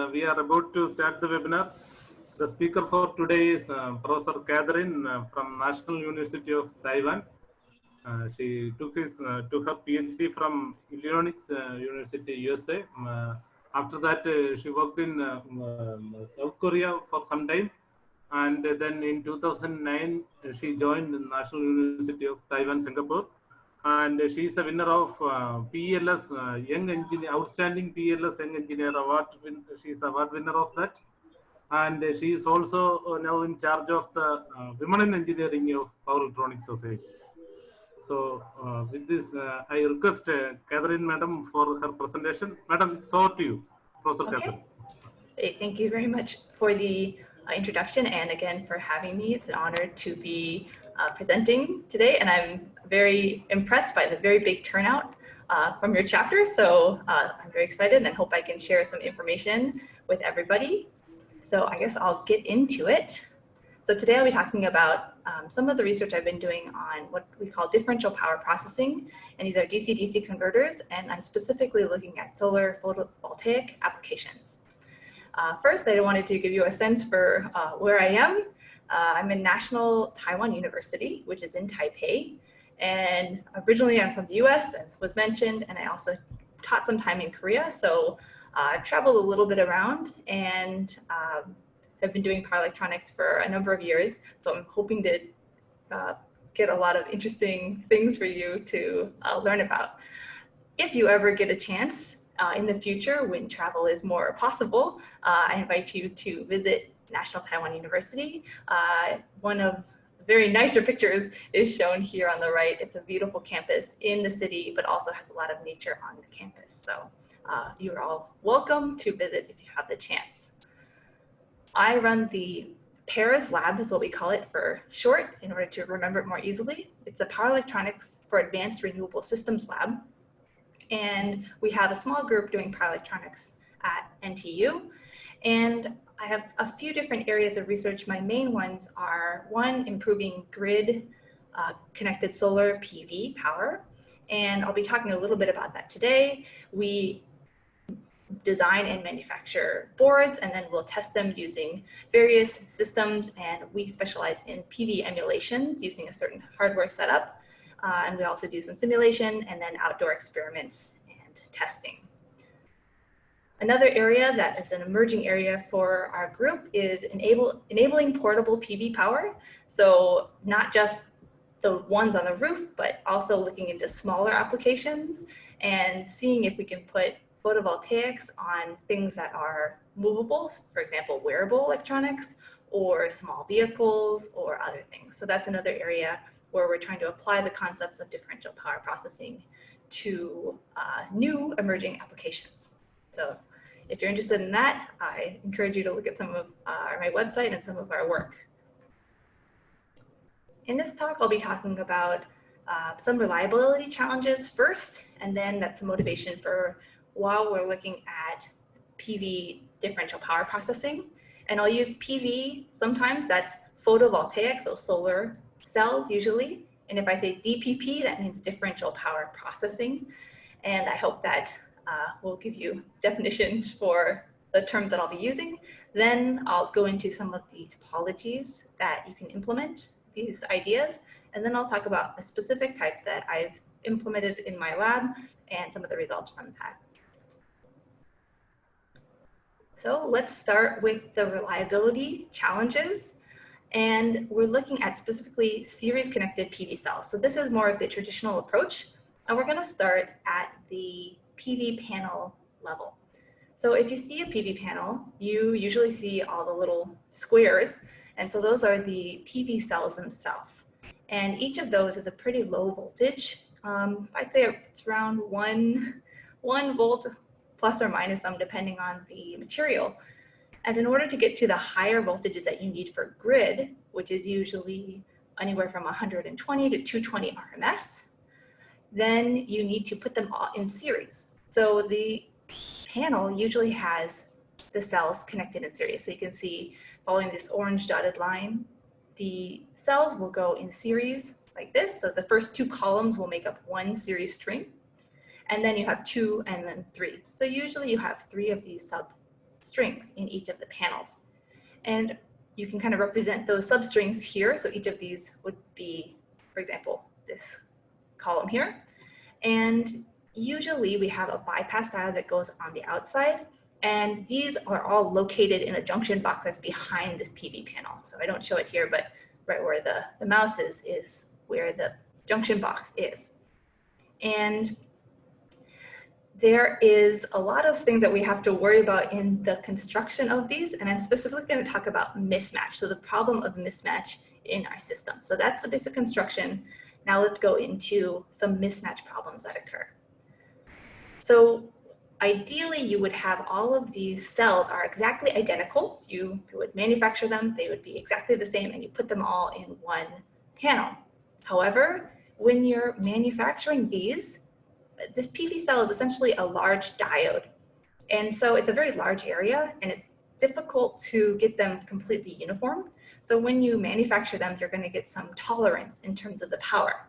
We are about to start the webinar. The speaker for today is Professor Katherine from National University of Taiwan. She took her PhD from Illinois University, USA. After that, she worked in South Korea for some time. And then in 2009, she joined the National University of Taiwan, Singapore. And she is a winner of PLS Young Engineer, Outstanding PLS Young Engineer Award. She is award winner of that. And she is also now in charge of the Women in Engineering of Power Electronics Society. So with this, I request Katherine, Madam, for her presentation. Madam, it's over to you, Professor Katherine. Hey, thank you very much for the introduction, and again for having me. It's an honor to be presenting today, and I'm very impressed by the very big turnout from your chapter. So I'm very excited and hope I can share some information with everybody. So I guess I'll get into it. So today I'll be talking about some of the research I've been doing on what we call differential power processing, and these are DC-DC converters, and I'm specifically looking at solar photovoltaic applications. First, I wanted to give you a sense for where I am. I'm in National Taiwan University, which is in Taipei. And originally I'm from the US, as was mentioned, and I also taught some time in Korea. So I've traveled a little bit around and have been doing power electronics for a number of years. So I'm hoping to get a lot of interesting things for you to learn about. If you ever get a chance, in the future, when travel is more possible, I invite you to visit National Taiwan University. One of the very nicer pictures is shown here on the right. It's a beautiful campus in the city, but also has a lot of nature on the campus. So you're all welcome to visit if you have the chance. I run the Paris Lab, is what we call it for short, in order to remember it more easily. It's a Power Electronics for Advanced Renewable Systems Lab. And we have a small group doing power electronics at NTU. And I have a few different areas of research. My main ones are, one, improving grid connected solar PV power. And I'll be talking a little bit about that today. We design and manufacture boards, and then we'll test them using various systems. And we specialize in PV emulations using a certain hardware setup. And we also do some simulation and then outdoor experiments and testing. Another area that is an emerging area for our group is enabling portable PV power. So not just the ones on the roof, but also looking into smaller applications and seeing if we can put photovoltaics on things that are movable, for example, wearable electronics or small vehicles or other things. So that's another area where we're trying to apply the concepts of differential power processing to new emerging applications. So if you're interested in that, I encourage you to look at some of my website and some of our work. In this talk, I'll be talking about some reliability challenges first, and then that's a motivation for while we're looking at PV differential power processing. And I'll use PV, sometimes that's photovoltaic, so solar cells usually. And if I say DPP, that means differential power processing. And I hope that will give you definitions for the terms that I'll be using. Then I'll go into some of the topologies that you can implement these ideas. And then I'll talk about a specific type that I've implemented in my lab and some of the results from that. So let's start with the reliability challenges. And we're looking at specifically series connected PV cells. So this is more of the traditional approach. And we're gonna start at the PV panel level. So if you see a PV panel, you usually see all the little squares. And so those are the PV cells themselves. And each of those is a pretty low voltage. I'd say it's around one volt plus or minus some depending on the material. And in order to get to the higher voltages that you need for grid, which is usually anywhere from 120 to 220 RMS, then you need to put them all in series. So the panel usually has the cells connected in series. So you can see following this orange dotted line, the cells will go in series like this. So the first two columns will make up one series string. And then you have 2 and then 3. So usually you have 3 of these sub substrings in each of the panels. And you can kind of represent those substrings here. So each of these would be, for example, this column here. And usually we have a bypass diode that goes on the outside. And these are all located in a junction box that's behind this PV panel. So I don't show it here, but right where the mouse is where the junction box is. And there is a lot of things that we have to worry about in the construction of these, and I'm specifically going to talk about mismatch, so the problem of mismatch in our system. So that's the basic construction. Now let's go into some mismatch problems that occur. So ideally, you would have all of these cells are exactly identical. So you would manufacture them, they would be exactly the same, and you put them all in one panel. However, when you're manufacturing these, this PV cell is essentially a large diode. And so it's a very large area and it's difficult to get them completely uniform. So when you manufacture them, you're going to get some tolerance in terms of the power.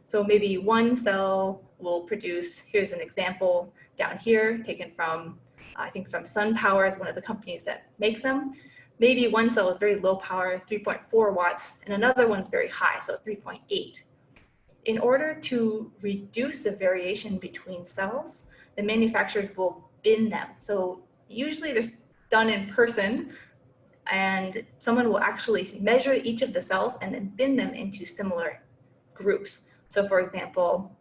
So maybe one cell will produce, here's an example down here taken from, I think from SunPower is one of the companies that makes them. Maybe one cell is very low power, 3.4 watts, and another one's very high, so 3.8. In order to reduce the variation between cells, the manufacturers will bin them. So usually they're done in person and someone will actually measure each of the cells and then bin them into similar groups. So for example,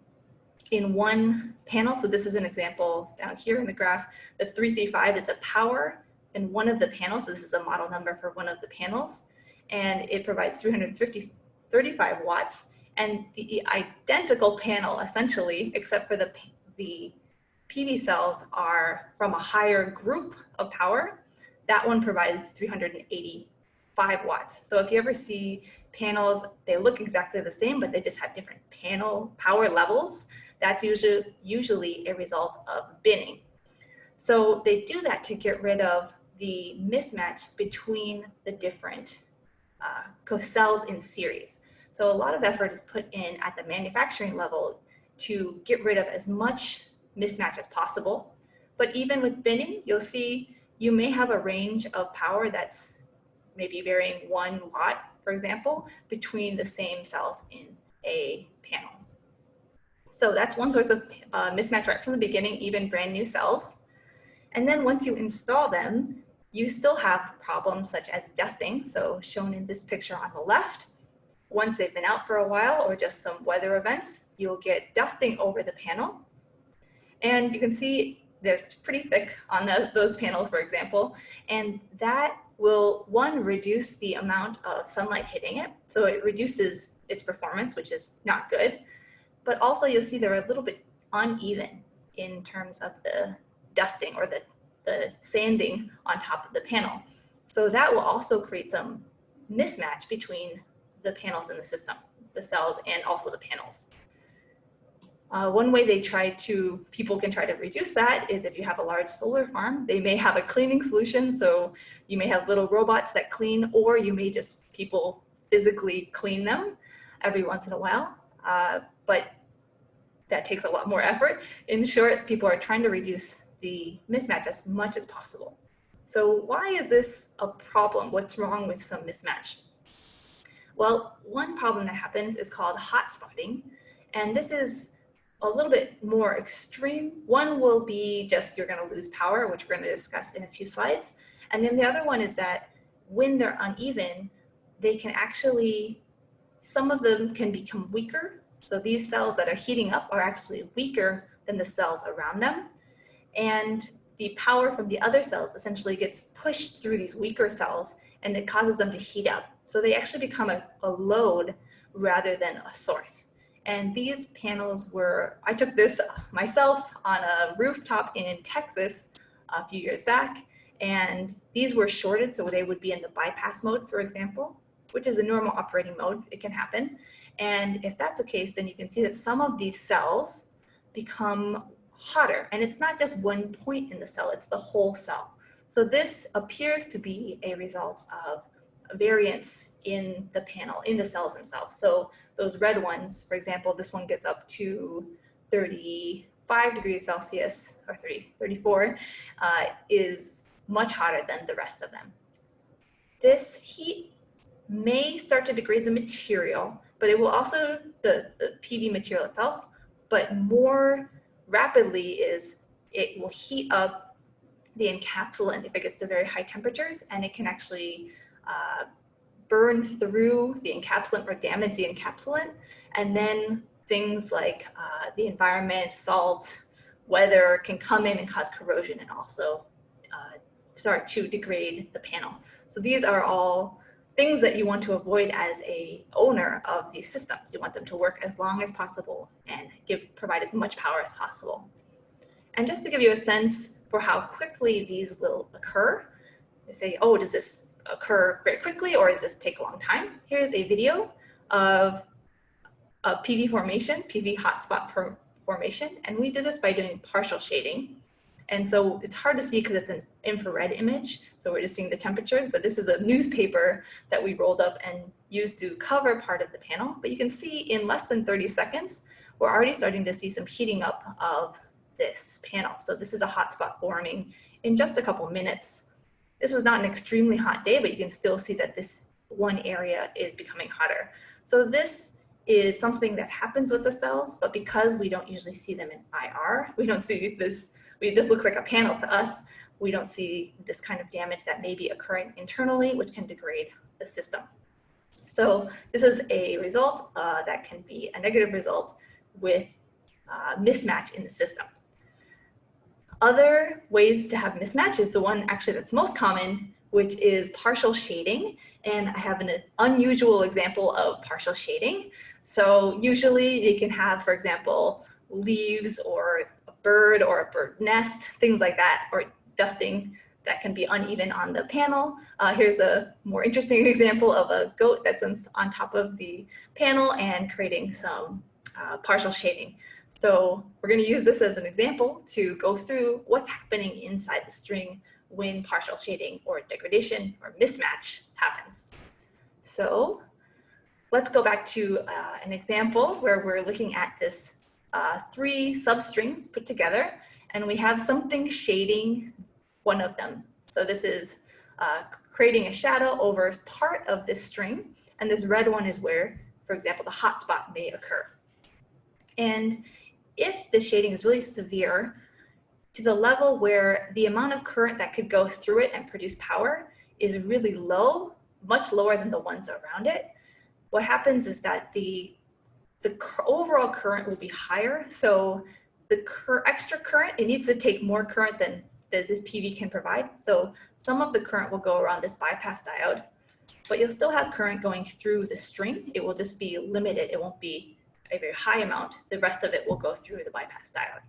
in one panel, so this is an example down here in the graph, the 335 is a power in one of the panels. This is a model number for one of the panels, and it provides 35 watts. And the identical panel, essentially, except for the PV cells are from a higher group of power. That one provides 385 watts. So if you ever see panels, they look exactly the same, but they just have different panel power levels. That's usually a result of binning. So they do that to get rid of the mismatch between the different cells in series. So a lot of effort is put in at the manufacturing level to get rid of as much mismatch as possible. But even with binning, you'll see you may have a range of power that's maybe varying 1 watt, for example, between the same cells in a panel. So that's one source of mismatch right from the beginning, even brand new cells. And then once you install them, you still have problems such as dusting. So shown in this picture on the left, once they've been out for a while or just some weather events, you'll get dusting over the panel. And you can see they're pretty thick on those panels, for example, and that will, one, reduce the amount of sunlight hitting it. So it reduces its performance, which is not good. But also you'll see they're a little bit uneven in terms of the dusting or the sanding on top of the panel. So that will also create some mismatch between the panels in the system, the cells and also the panels. One way people can try to reduce that is if you have a large solar farm, they may have a cleaning solution. So you may have little robots that clean, or you may just people physically clean them every once in a while. But that takes a lot more effort. In short, people are trying to reduce the mismatch as much as possible. So why is this a problem? What's wrong with some mismatch? Well, one problem that happens is called hot spotting, and this is a little bit more extreme. One will be just you're going to lose power, which we're going to discuss in a few slides. And then the other one is that when they're uneven, they can actually, some of them can become weaker. So these cells that are heating up are actually weaker than the cells around them. And the power from the other cells essentially gets pushed through these weaker cells, and it causes them to heat up. So they actually become a load rather than a source. And these panels I took this myself on a rooftop in Texas a few years back, and these were shorted, so they would be in the bypass mode, for example, which is a normal operating mode. It can happen. And if that's the case, then you can see that some of these cells become hotter. And it's not just one point in the cell, it's the whole cell. So this appears to be a result of variance in the panel, in the cells themselves. So those red ones, for example, this one gets up to 35 degrees Celsius, or 34, is much hotter than the rest of them. This heat may start to degrade the material, but it will also, the PV material itself, but more rapidly is it will heat up the encapsulant if it gets to very high temperatures, and it can actually burn through the encapsulant or damage the encapsulant. And then things like the environment, salt, weather can come in and cause corrosion and also start to degrade the panel. So these are all things that you want to avoid as a owner of these systems. You want them to work as long as possible and provide as much power as possible. And just to give you a sense for how quickly these will occur, they say, oh, does this occur very quickly or does this take a long time? Here's a video of a PV formation, PV hotspot formation. And we did this by doing partial shading. And so it's hard to see because it's an infrared image. So we're just seeing the temperatures, but this is a newspaper that we rolled up and used to cover part of the panel. But you can see in less than 30 seconds, we're already starting to see some heating up of this panel. So this is a hotspot forming in just a couple minutes. This was not an extremely hot day, but you can still see that this one area is becoming hotter. So this is something that happens with the cells, but because we don't usually see them in IR, we don't see this, it just looks like a panel to us. We don't see this kind of damage that may be occurring internally, which can degrade the system. So this is a result that can be a negative result with mismatch in the system. Other ways to have mismatch is the one actually that's most common, which is partial shading. And I have an unusual example of partial shading. So usually you can have, for example, leaves or a bird or a bird nest, things like that, or dusting that can be uneven on the panel. Here's a more interesting example of a goat that's on top of the panel and creating some partial shading. So we're going to use this as an example to go through what's happening inside the string when partial shading or degradation or mismatch happens. So let's go back to an example where we're looking at this 3 substrings put together, and we have something shading one of them. So this is creating a shadow over part of this string, and this red one is where, for example, the hotspot may occur. And if the shading is really severe to the level where the amount of current that could go through it and produce power is really low, much lower than the ones around it, what happens is that the overall current will be higher. So the extra current, it needs to take more current than this PV can provide. So some of the current will go around this bypass diode, but you'll still have current going through the string. It will just be limited. It won't be a very high amount. The rest of it will go through the bypass diode.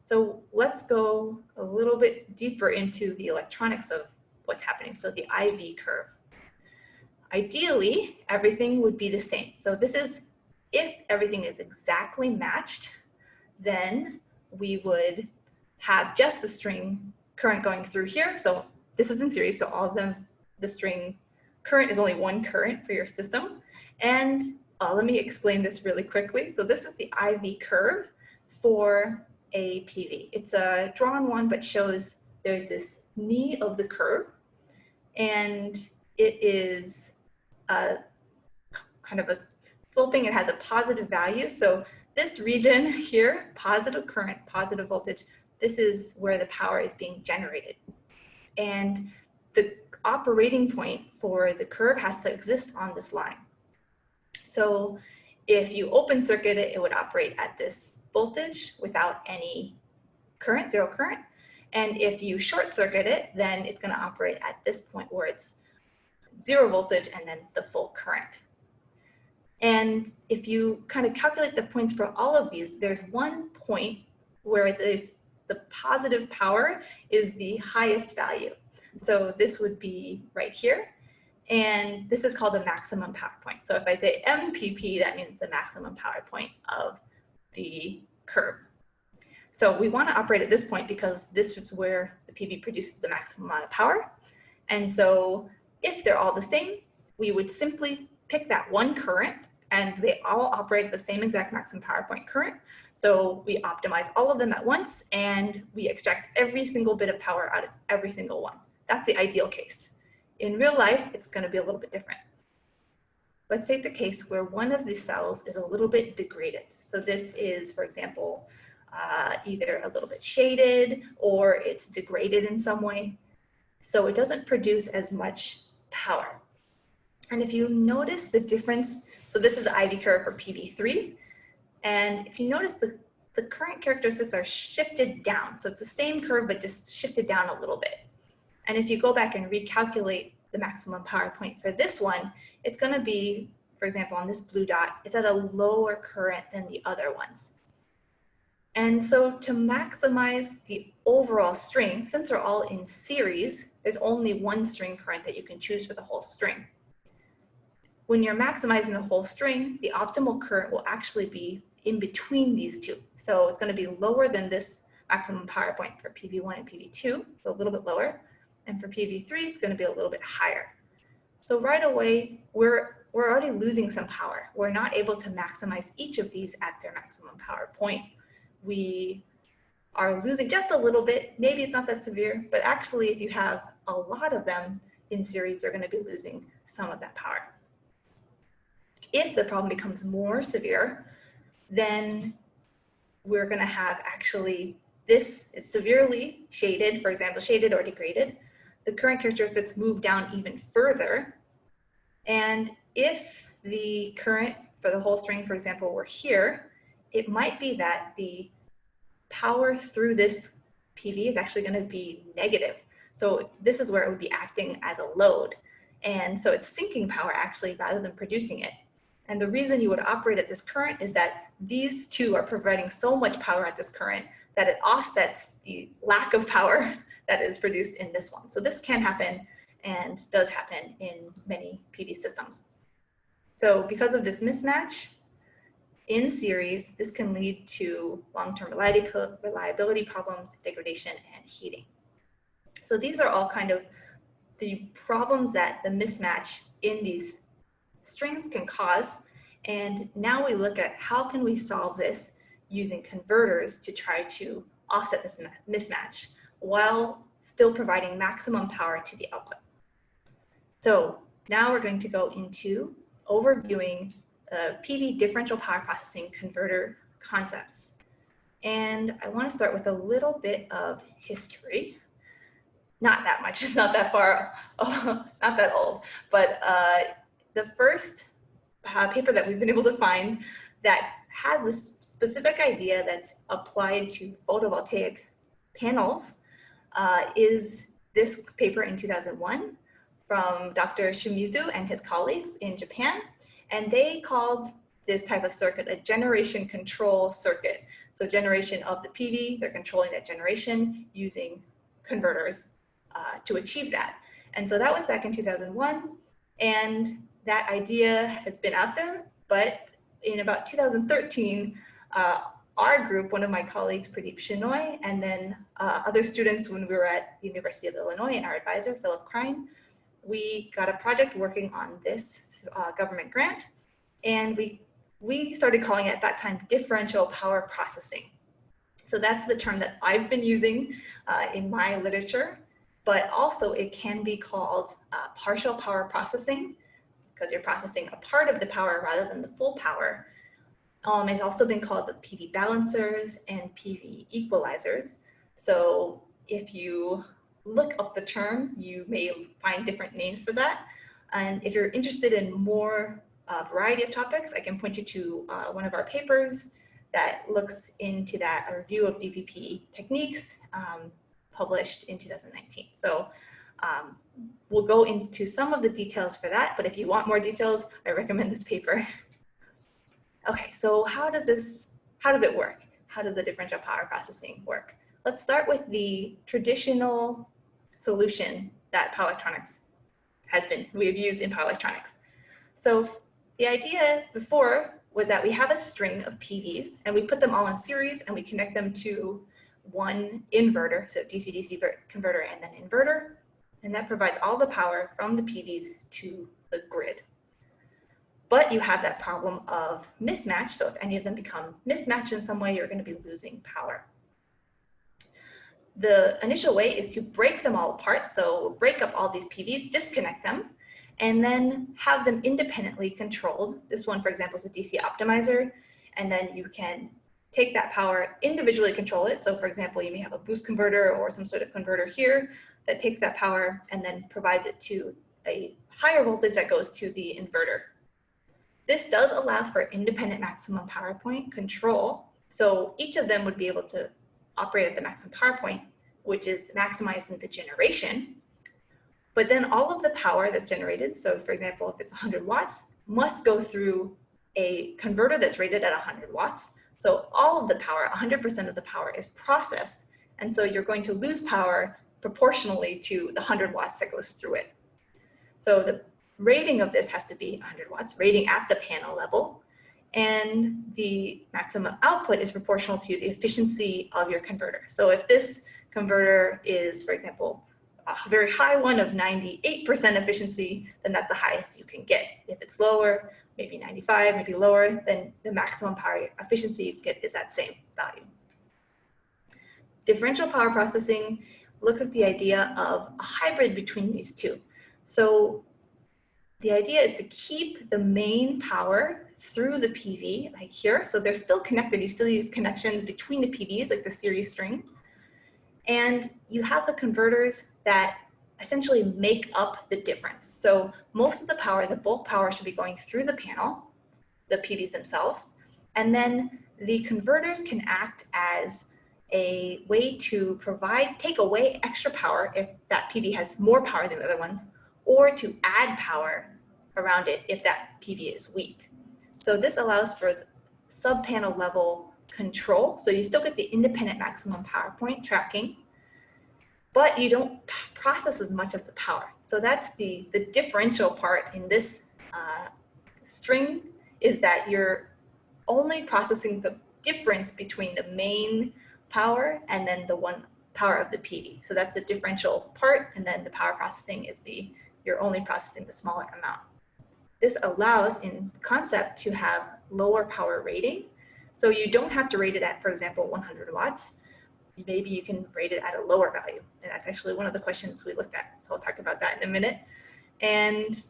So let's go a little bit deeper into the electronics of what's happening. So the IV curve. Ideally, everything would be the same. So this is, if everything is exactly matched, then we would have just the string current going through here. So this is in series, so all of them, the string current is only one current for your system. And let me explain this really quickly. So this is the IV curve for a PV. It's a drawn one, but shows there's this knee of the curve, and it is kind of a sloping. It has a positive value. So this region here, positive current, positive voltage, this is where the power is being generated. And the operating point for the curve has to exist on this line. So if you open circuit it, it would operate at this voltage without any current, zero current. And if you short circuit it, then it's going to operate at this point where it's 0 voltage and then the full current. And if you kind of calculate the points for all of these, there's one point where the positive power is the highest value. So this would be right here. And this is called the maximum power point. So if I say MPP, that means the maximum power point of the curve. So we want to operate at this point because this is where the PV produces the maximum amount of power. And so if they're all the same, we would simply pick that one current, and they all operate at the same exact maximum power point current. So we optimize all of them at once, and we extract every single bit of power out of every single one. That's the ideal case. In real life, it's going to be a little bit different. Let's take the case where one of the cells is a little bit degraded. So this is, for example, either a little bit shaded or it's degraded in some way. So it doesn't produce as much power. And if you notice the difference, so this is the IV curve for PV3. And if you notice the current characteristics are shifted down. So it's the same curve, but just shifted down a little bit. And if you go back and recalculate the maximum power point for this one, it's going to be, for example, on this blue dot, it's at a lower current than the other ones. And so to maximize the overall string, since they're all in series, there's only one string current that you can choose for the whole string. When you're maximizing the whole string, the optimal current will actually be in between these two. So it's going to be lower than this maximum power point for PV1 and PV2, so a little bit lower. And for PV3, it's going to be a little bit higher. So right away, we're already losing some power. We're not able to maximize each of these at their maximum power point. We are losing just a little bit. Maybe it's not that severe, but actually if you have a lot of them in series, you're going to be losing some of that power. If the problem becomes more severe, then we're going to have actually this is severely shaded, for example, shaded or degraded. The current characteristics move down even further. And if the current for the whole string, for example, were here, it might be that the power through this PV is actually going to be negative. So this is where it would be acting as a load. And so it's sinking power actually rather than producing it. And the reason you would operate at this current is that these two are providing so much power at this current that it offsets the lack of power that is produced in this one. So this can happen and does happen in many PV systems. So because of this mismatch in series, this can lead to long-term reliability problems, degradation, and heating. So these are all kind of the problems that the mismatch in these strings can cause. And now we look at how can we solve this using converters to try to offset this mismatch while still providing maximum power to the output. So now we're going to go into overviewing PV differential power processing converter concepts. And I want to start with a little bit of history. Not that much, it's not that far, not that old, but the first paper that we've been able to find that has this specific idea that's applied to photovoltaic panels is this paper in 2001 from Dr. Shimizu and his colleagues in Japan. And they called this type of circuit a generation control circuit. So generation of the PV, they're controlling that generation using converters to achieve that. And so that was back in 2001. And that idea has been out there, but in about 2013, our group, one of my colleagues, Pradeep Shenoy, and then other students when we were at the University of Illinois and our advisor, Philip Krein, we got a project working on this government grant. And we started calling it at that time differential power processing. So that's the term that I've been using in my literature, but also it can be called partial power processing because you're processing a part of the power rather than the full power. It's also been called the PV balancers and PV equalizers. So if you look up the term, you may find different names for that. And if you're interested in more variety of topics, I can point you to one of our papers that looks into that, a review of DPP techniques published in 2019. So we'll go into some of the details for that, but if you want more details, I recommend this paper. Okay, so how does it work? How does the differential power processing work? Let's start with the traditional solution that power electronics we've used in power electronics. So the idea before was that we have a string of PVs and we put them all in series and we connect them to one inverter, so DC-DC converter and then inverter, and that provides all the power from the PVs to the grid. But you have that problem of mismatch, so if any of them become mismatched in some way, you're going to be losing power. the initial way is to break them all apart. So break up all these PVs, disconnect them, and then have them independently controlled. This one, for example, is a DC optimizer. And then you can take that power, individually control it. So for example, you may have a boost converter or some sort of converter here that takes that power and then provides it to a higher voltage that goes to the inverter. This does allow for independent maximum power point control. So each of them would be able to operate at the maximum power point, which is maximizing the generation. But then all of the power that's generated, so for example, if it's 100 watts, must go through a converter that's rated at 100 watts. So all of the power, 100% of the power is processed. And so you're going to lose power proportionally to the 100 watts that goes through it. So the rating of this has to be 100 watts, rating at the panel level. And the maximum output is proportional to the efficiency of your converter. So if this converter is, for example, a very high one of 98% efficiency, then that's the highest you can get. If it's lower, maybe 95, maybe lower, then the maximum power efficiency you can get is that same value. Differential power processing looks at the idea of a hybrid between these two. So the idea is to keep the main power through the PV, like here. So they're still connected. You still use connections between the PVs, like the series string. And you have the converters that essentially make up the difference. So most of the power, the bulk power, should be going through the panel, the PVs themselves. And then the converters can act as a way to take away extra power if that PV has more power than the other ones, or to add power around it if that PV is weak. So this allows for sub-panel level control. So you still get the independent maximum power point tracking, but you don't process as much of the power. So that's the differential part in this string, is that you're only processing the difference between the main power and then the one power of the PV. So that's the differential part, and then the power processing is you're only processing the smaller amount. This allows, in concept, to have lower power rating. So you don't have to rate it at, for example, 100 watts. Maybe you can rate it at a lower value. And that's actually one of the questions we looked at. So I'll talk about that in a minute. And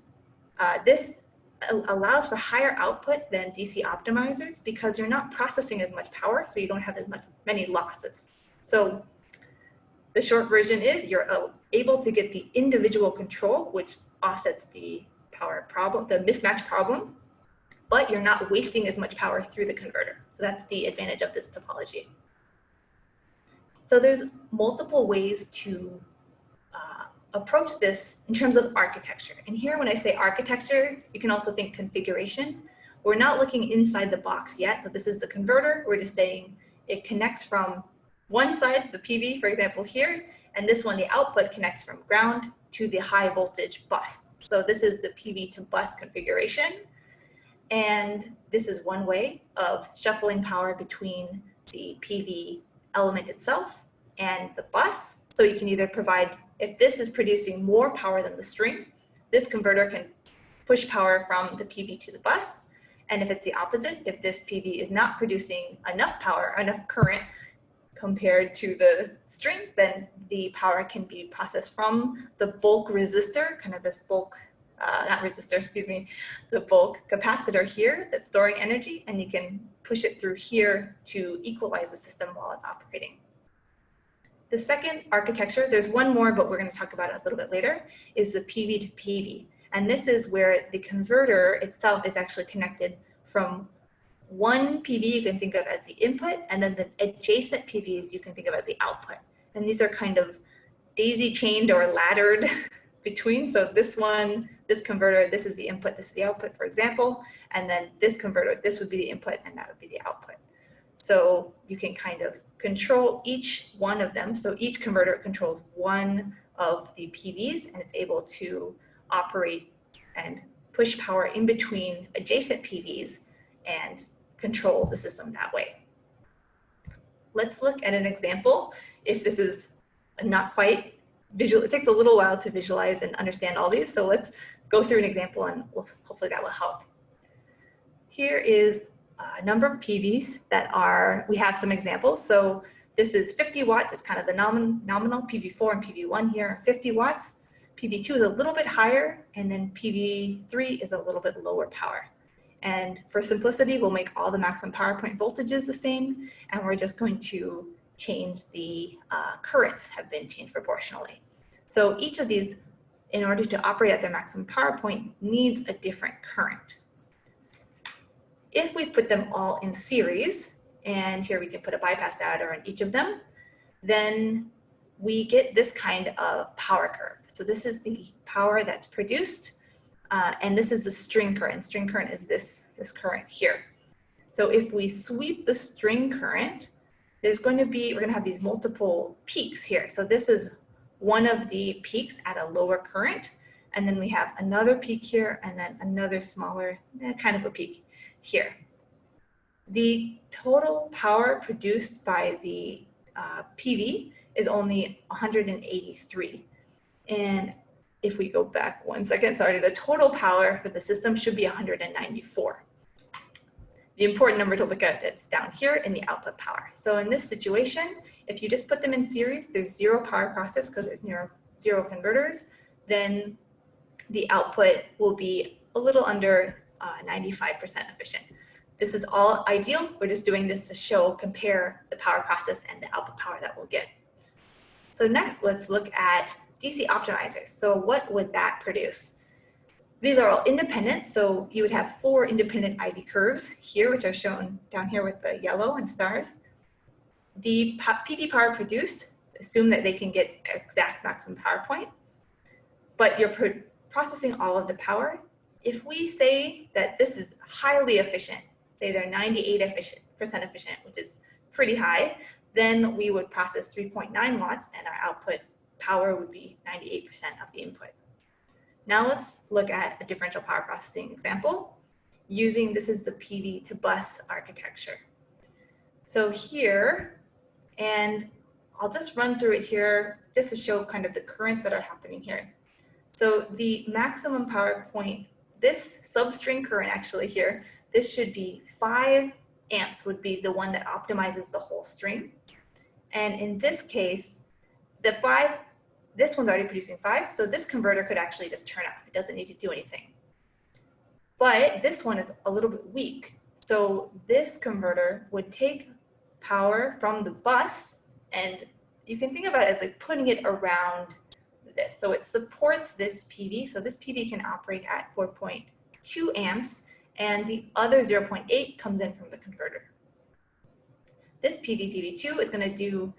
this allows for higher output than DC optimizers because you're not processing as much power, so you don't have many losses. So the short version is you're able to get the individual control, which offsets the power problem, the mismatch problem, but you're not wasting as much power through the converter. So that's the advantage of this topology. So there's multiple ways to approach this in terms of architecture. And here, when I say architecture, you can also think configuration. We're not looking inside the box yet. So this is the converter. We're just saying it connects from one side, the PV, for example, here, and this one, the output, connects from ground to the high voltage bus. So this is the PV to bus configuration. And this is one way of shuffling power between the PV element itself and the bus. So you can either provide, if this is producing more power than the string, this converter can push power from the PV to the bus. And if it's the opposite, if this PV is not producing enough power, enough current compared to the string, then the power can be processed from the bulk resistor, kind of this bulk, not resistor, excuse me, the bulk capacitor here that's storing energy, and you can push it through here to equalize the system while it's operating. The second architecture, there's one more, but we're going to talk about it a little bit later, is the PV to PV. And this is where the converter itself is actually connected from one PV you can think of as the input, and then the adjacent PVs you can think of as the output. And these are kind of daisy chained or laddered between. So this one, this converter, this is the input, this is the output, for example. And then this converter, this would be the input, and that would be the output. So you can kind of control each one of them. So each converter controls one of the PVs, and it's able to operate and push power in between adjacent PVs and control the system that way. Let's look at an example. If this is not quite visual, it takes a little while to visualize and understand all these. So let's go through an example, and hopefully that will help. Here is a number of PVs that are, we have some examples. So This is 50 watts, it's kind of the nominal PV4 and PV1 here, 50 watts. PV2 is a little bit higher, and then PV3 is a little bit lower power. And for simplicity, we'll make all the maximum power point voltages the same, and we're just going to change the currents have been changed proportionally. So each of these, in order to operate at their maximum power point, needs a different current. If we put them all in series, and here we can put a bypass adder on each of them, then we get this kind of power curve. So this is the power that's produced, and this is the string current. String current is this current here. So if we sweep the string current, we're going to have these multiple peaks here. So this is one of the peaks at a lower current, and then we have another peak here, and then another smaller kind of a peak here. The total power produced by the PV is only 183. And if we go back 1 second, sorry, the total power for the system should be 194. The important number to look at is down here in the output power. So in this situation, if you just put them in series, there's zero power process because there's zero converters, then the output will be a little under 95% efficient. This is all ideal. We're just doing this to compare the power process and the output power that we'll get. So next, let's look at DC optimizers. So what would that produce? These are all independent. So you would have 4 independent IV curves here, which are shown down here with the yellow and stars. The PV power produced, assume that they can get exact maximum power point, but you're processing all of the power. If we say that this is highly efficient, say they're 98% efficient, which is pretty high, then we would process 3.9 watts and our output power would be 98% of the input. Now let's look at a differential power processing example using, this is the PV to bus architecture. So here, and I'll just run through it here just to show kind of the currents that are happening here. So the maximum power point, this substring current actually here, this should be 5 amps would be the one that optimizes the whole string. And in this case, this one's already producing 5, so this converter could actually just turn off. It doesn't need to do anything. But this one is a little bit weak. So this converter would take power from the bus, and you can think about it as like putting it around this. So it supports this PV. So this PV can operate at 4.2 amps, and the other 0.8 comes in from the converter. This PV2 is going to do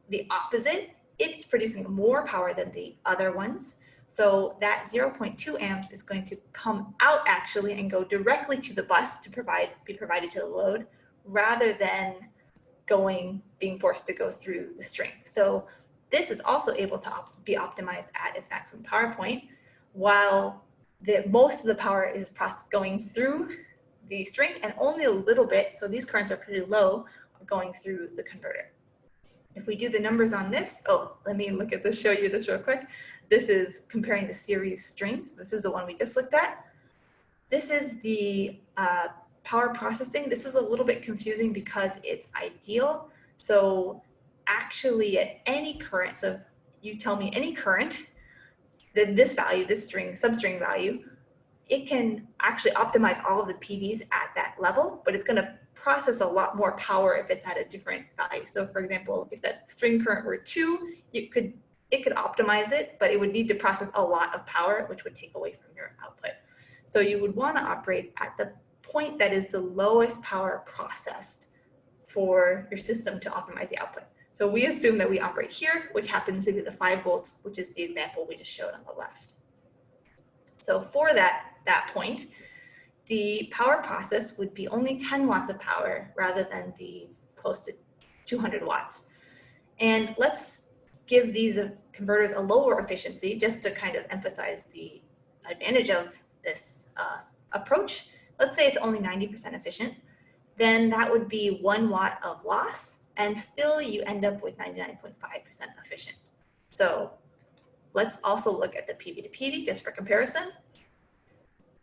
the opposite. It's producing more power than the other ones. So that 0.2 amps is going to come out actually and go directly to the bus to be provided to the load, rather than being forced to go through the string. So this is also able to be optimized at its maximum power point, while most of the power is going through the string, and only a little bit, so these currents are pretty low, are going through the converter. If we do the numbers on this, let me look at this, show you this real quick. This is comparing the series strings. This is the one we just looked at. This is the power processing. This is a little bit confusing because it's ideal. So actually at any current, so if you tell me any current, then this value, this substring value, it can actually optimize all of the PVs at that level, but it's going to process a lot more power if it's at a different value. So for example, if that string current were 2, it could optimize it, but it would need to process a lot of power, which would take away from your output. So you would want to operate at the point that is the lowest power processed for your system to optimize the output. So we assume that we operate here, which happens to be the 5 volts, which is the example we just showed on the left. So for that point, the power process would be only 10 watts of power rather than the close to 200 watts. And let's give these converters a lower efficiency just to kind of emphasize the advantage of this approach. Let's say it's only 90% efficient. Then that would be 1 watt of loss, and still you end up with 99.5% efficient. So let's also look at the PV to PV just for comparison.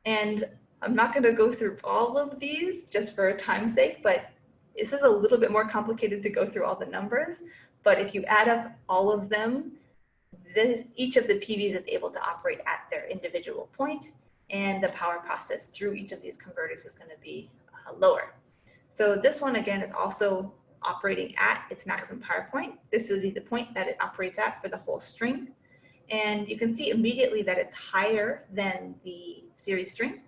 And I'm not going to go through all of these just for time's sake, but this is a little bit more complicated to go through all the numbers, but if you add up all of them, each of the PVs is able to operate at their individual point, and the power process through each of these converters is going to be lower. So this one again is also operating at its maximum power point. This is the point that it operates at for the whole string. And you can see immediately that it's higher than the series string.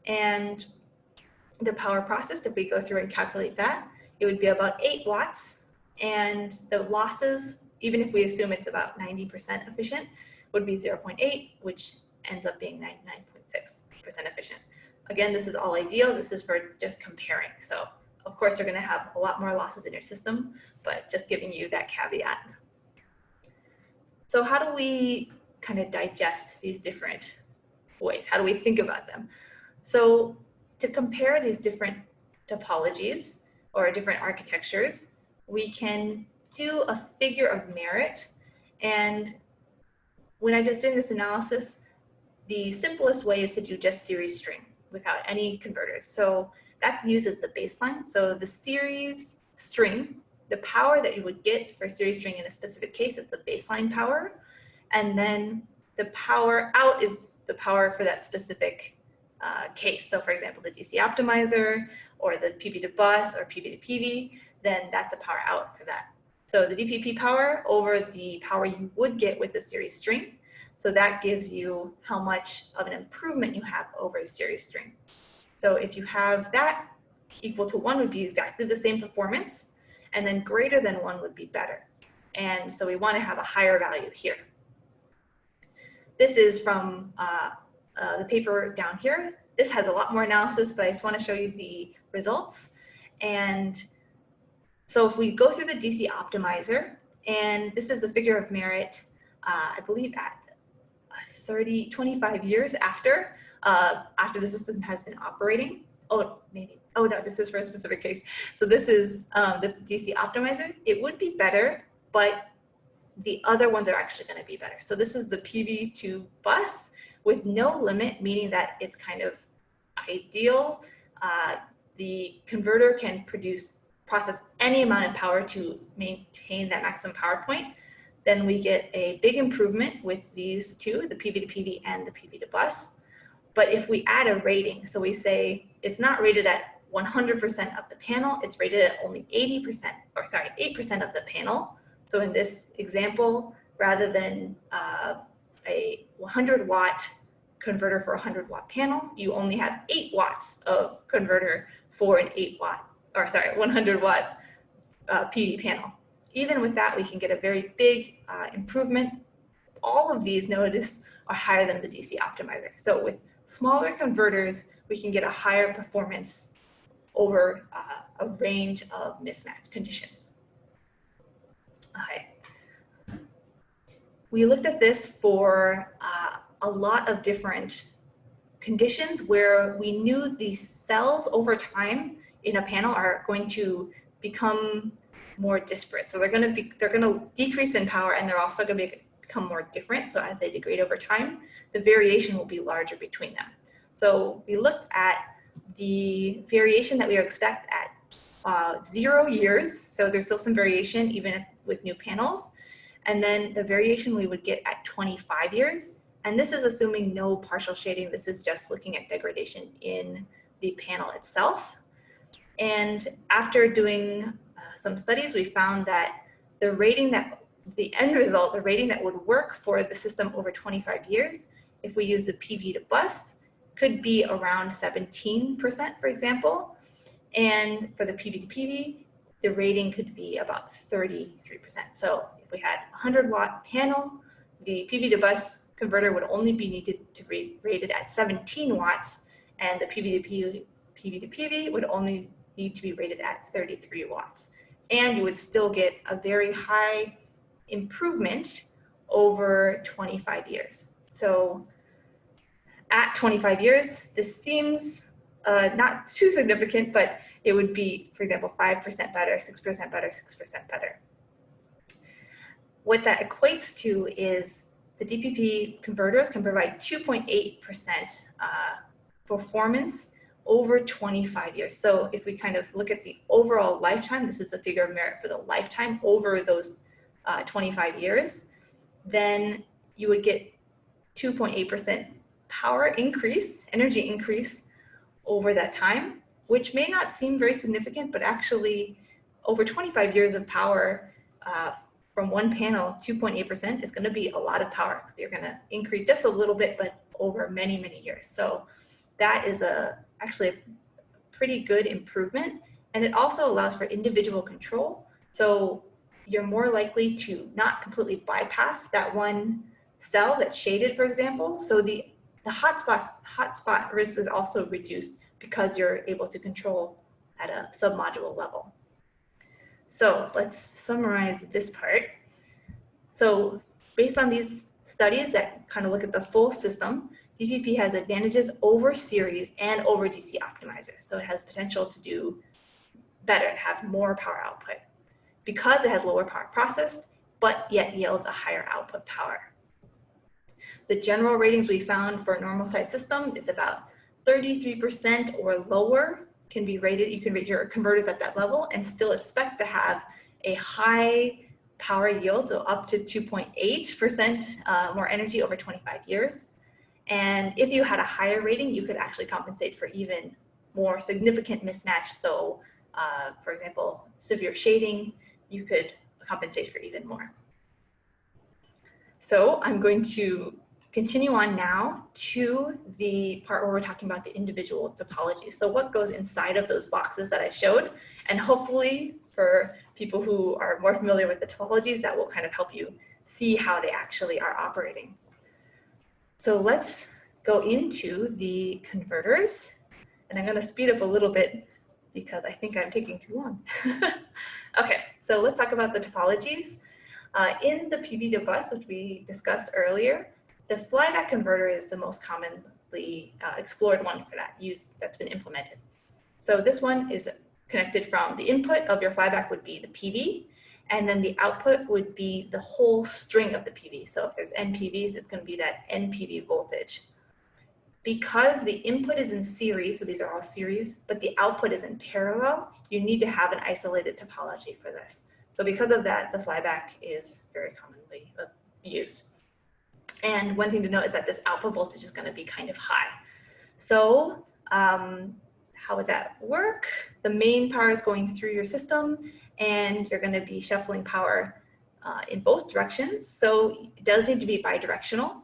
And the power processed, if we go through and calculate that, it would be about 8 watts. And the losses, even if we assume it's about 90% efficient, would be 0.8, which ends up being 99.6% efficient. Again, this is all ideal. This is for just comparing. So of course, you're going to have a lot more losses in your system, but just giving you that caveat. So how do we kind of digest these different ways? How do we think about them? So to compare these different topologies or different architectures, we can do a figure of merit. And when I was doing this analysis, the simplest way is to do just series string without any converters. So that uses the baseline. So the series string, the power that you would get for series string in a specific case is the baseline power. And then the power out is the power for that specific case. So for example, the DC optimizer or the PV to bus or PV to PV, then that's a power out for that. So the DPP power over the power you would get with the series string. So that gives you how much of an improvement you have over a series string. So if you have that equal to 1 would be exactly the same performance, and then greater than 1 would be better. And so we want to have a higher value here. This is from the paper down here. This has a lot more analysis, but I just want to show you the results. And so if we go through the DC optimizer, and this is a figure of merit, I believe at 25 years after the system has been operating. Oh, maybe. Oh no, this is for a specific case. So this is the DC optimizer. It would be better, but the other ones are actually going to be better. So this is the PV to bus with no limit, meaning that it's kind of ideal. The converter can process any amount of power to maintain that maximum power point. Then we get a big improvement with these two, the PV to PV and the PV to bus. But if we add a rating, so we say it's not rated at 100% of the panel, it's rated at only 8% of the panel. So in this example, rather than a 100 watt converter for a 100 watt panel, you only have 8 watts of converter for an 100 watt PV panel. Even with that, we can get a very big improvement. All of these, notice, are higher than the DC optimizer. So with smaller converters, we can get a higher performance over a range of mismatch conditions. Okay. We looked at this for a lot of different conditions where we knew these cells over time in a panel are going to become more disparate. So they're going to decrease in power, and they're also going to become more different. So as they degrade over time, the variation will be larger between them. So we looked at the variation that we would expect at 0 years. So there's still some variation even with new panels. And then the variation we would get at 25 years. And this is assuming no partial shading. This is just looking at degradation in the panel itself. And after doing some studies, we found that the rating the end result, the rating that would work for the system over 25 years, if we use the PV to bus, could be around 17%, for example. And for the PV to PV, the rating could be about 33%. So if we had a 100 watt panel, the PV to bus converter would only be needed to be rated at 17 watts, and the PV to PV would only need to be rated at 33 watts. And you would still get a very high improvement over 25 years. So at 25 years, this seems not too significant, but it would be, for example, 5% better, 6% better, 6% better. What that equates to is the DPP converters can provide 2.8% performance over 25 years. So if we kind of look at the overall lifetime, this is a figure of merit for the lifetime over those 25 years, then you would get 2.8% power increase, energy increase over that time, which may not seem very significant, but actually over 25 years of power from one panel, 2.8% is going to be a lot of power. So you're going to increase just a little bit, but over many, many years. So that is actually a pretty good improvement. And it also allows for individual control. So you're more likely to not completely bypass that one cell that's shaded, for example. So the hotspot risk is also reduced because you're able to control at a submodule level. So let's summarize this part. So based on these studies that kind of look at the full system, DPP has advantages over series and over DC optimizers. So it has potential to do better and have more power output because it has lower power processed, but yet yields a higher output power. The general ratings we found for a normal size system is about 33% or lower can be rated. You can rate your converters at that level and still expect to have a high power yield, so up to 2.8% more energy over 25 years. And if you had a higher rating, you could actually compensate for even more significant mismatch. So for example, severe shading, you could compensate for even more. So I'm going to continue on now to the part where we're talking about the individual topologies. So what goes inside of those boxes that I showed, and hopefully for people who are more familiar with the topologies, that will kind of help you see how they actually are operating. So let's go into the converters, and I'm going to speed up a little bit because I think I'm taking too long. Okay, so let's talk about the topologies. In the PV bus, which we discussed earlier, the flyback converter is the most commonly explored one for that use that's been implemented. So this one is connected from the input of your flyback would be the PV, and then the output would be the whole string of the PV. So if there's NPVs, it's going to be that NPV voltage. Because the input is in series, so these are all series, but the output is in parallel, you need to have an isolated topology for this. So because of that, the flyback is very commonly used. And one thing to note is that this output voltage is going to be kind of high. So how would that work? The main power is going through your system, and you're going to be shuffling power in both directions. So it does need to be bidirectional.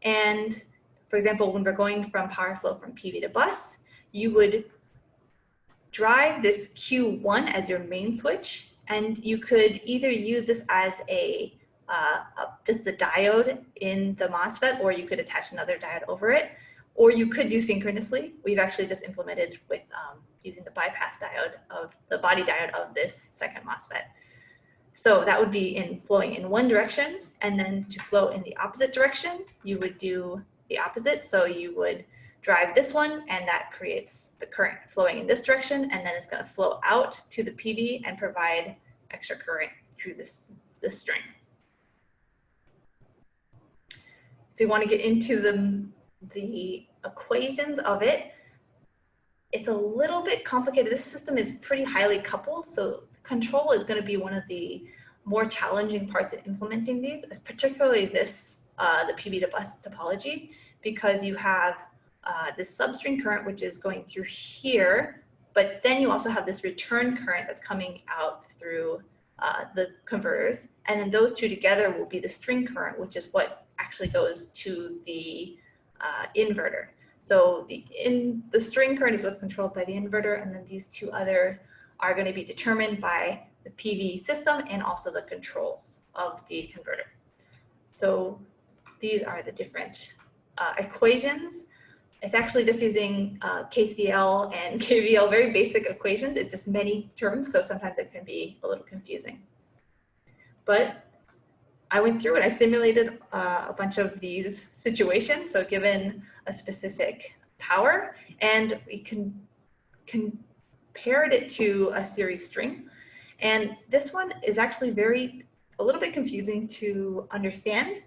And for example, when we're going from power flow from PV to bus, you would drive this Q1 as your main switch, and you could either use this as just the diode in the MOSFET, or you could attach another diode over it, or you could do synchronously. We've actually just implemented with using the bypass diode of the body diode of this second MOSFET. So that would be flowing in one direction, and then to flow in the opposite direction, you would do the opposite. So you would drive this one, and that creates the current flowing in this direction, and then it's going to flow out to the PV and provide extra current through this string. If you want to get into the equations of it, it's a little bit complicated. This system is pretty highly coupled, so control is going to be one of the more challenging parts of implementing these, particularly this, the PV to bus topology, because you have this substring current, which is going through here, but then you also have this return current that's coming out through the converters, and then those two together will be the string current, which is what actually goes to the inverter. So the string current is what's controlled by the inverter, and then these two others are going to be determined by the PV system and also the controls of the converter. So these are the different equations. It's actually just using KCL and KVL, very basic equations. It's just many terms, so sometimes it can be a little confusing. But I went through and I simulated a bunch of these situations. So given a specific power, and we compared it to a series string. And this one is actually a little bit confusing to understand.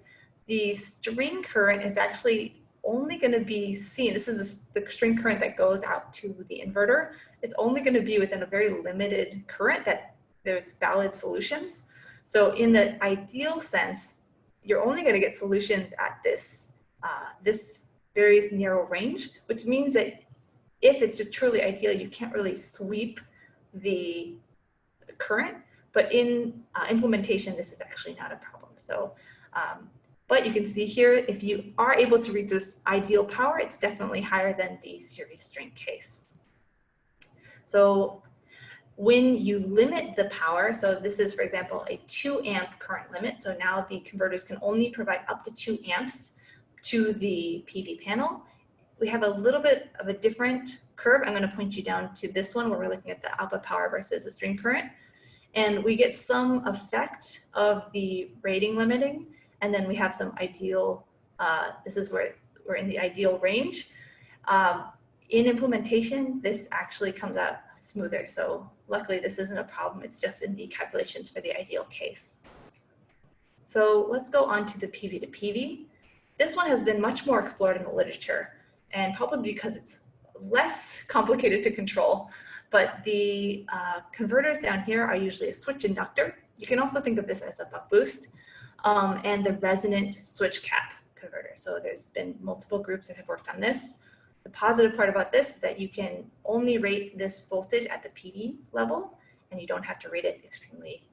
The string current is actually only going to be seen, this is the string current that goes out to the inverter. It's only going to be within a very limited current that there's valid solutions. So in the ideal sense, you're only going to get solutions at this, this very narrow range, which means that if it's truly ideal, you can't really sweep the current, but in implementation, this is actually not a problem. So, but you can see here, if you are able to reach this ideal power, it's definitely higher than the series string case. So when you limit the power, so this is, for example, a 2 amp current limit. So now the converters can only provide up to 2 amps to the PV panel. We have a little bit of a different curve. I'm going to point you down to this one where we're looking at the output power versus the string current. And we get some effect of the rating limiting. And then we have some ideal, this is where we're in the ideal range. In implementation, this actually comes out smoother. So luckily this isn't a problem. It's just in the calculations for the ideal case. So let's go on to the PV to PV. This one has been much more explored in the literature, and probably because it's less complicated to control. But the converters down here are usually a switch inductor. You can also think of this as a buck boost, and the resonant switch cap converter. So there's been multiple groups that have worked on this. The positive part about this is that you can only rate this voltage at the PV level, and you don't have to rate it extremely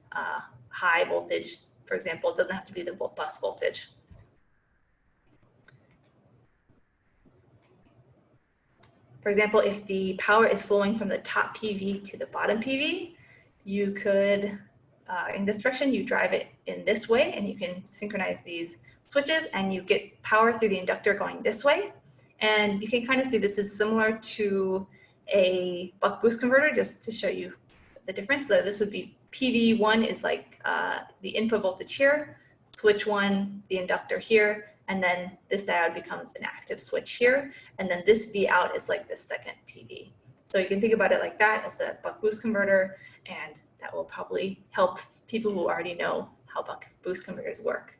high voltage. For example, it doesn't have to be the bus voltage. For example, if the power is flowing from the top PV to the bottom PV, you could, in this direction, you drive it in this way, and you can synchronize these switches, and you get power through the inductor going this way. And you can kind of see this is similar to a buck boost converter, just to show you the difference. So this would be PV1 is like the input voltage here, switch 1, the inductor here, and then this diode becomes an active switch here, and then this V out is like the second PV. So you can think about it like that as a buck boost converter, and that will probably help people who already know how buck boost converters work.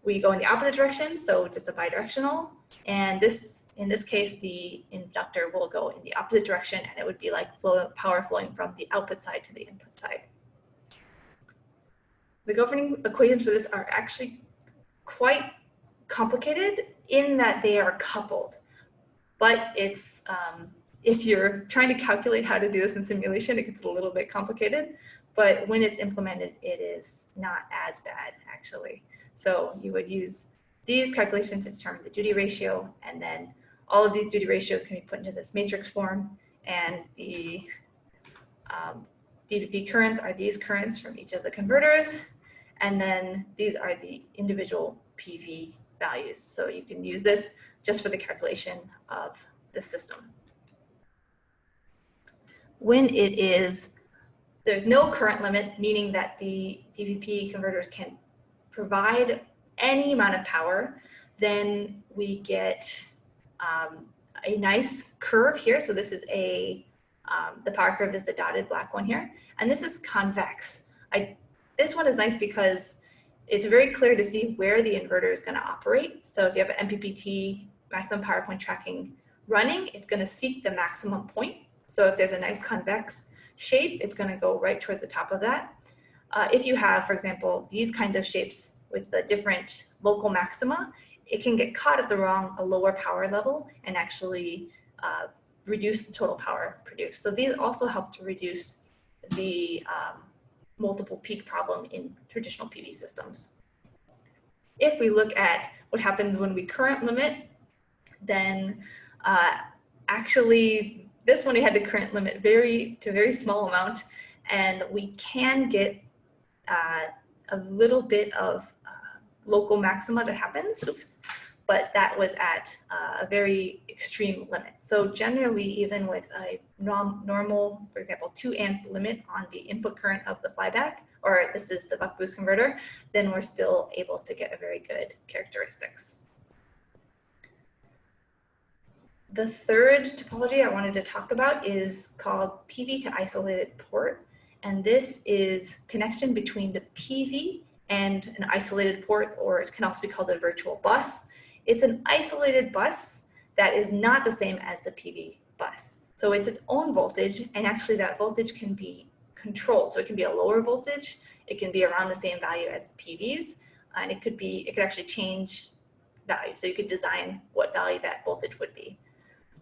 We go in the opposite direction, so just a bidirectional, and this, in this case, the inductor will go in the opposite direction, and it would be like power flowing from the output side to the input side. The governing equations for this are actually quite complicated in that they are coupled, but it's if you're trying to calculate how to do this in simulation, it gets a little bit complicated, but when it's implemented, it is not as bad actually. So you would use these calculations to determine the duty ratio, and then all of these duty ratios can be put into this matrix form, and the DPP currents are these currents from each of the converters, and then these are the individual PV values. So you can use this just for the calculation of the system. When it is, there's no current limit, meaning that the DPP converters can provide any amount of power, then we get a nice curve here. So this is a, the power curve is the dotted black one here, and this is convex. This one is nice because it's very clear to see where the inverter is going to operate. So if you have an MPPT, maximum power point tracking, running, it's going to seek the maximum point. So if there's a nice convex shape, it's going to go right towards the top of that. If you have, for example, these kinds of shapes with the different local maxima, it can get caught at a lower power level and actually reduce the total power produced. So these also help to reduce the multiple peak problem in traditional PV systems. If we look at what happens when we current limit, then actually this one we had to current limit to a very small amount, and we can get a little bit of local maxima that happens, but that was at a very extreme limit. So generally, even with a normal, for example, 2 amp limit on the input current of the flyback, or this is the buck boost converter, then we're still able to get a very good characteristics. The third topology I wanted to talk about is called PV to isolated port. And this is connection between the PV and an isolated port, or it can also be called a virtual bus. It's an isolated bus that is not the same as the PV bus. So it's its own voltage, and actually that voltage can be controlled. So it can be a lower voltage, it can be around the same value as PVs, and it could actually change value. So you could design what value that voltage would be.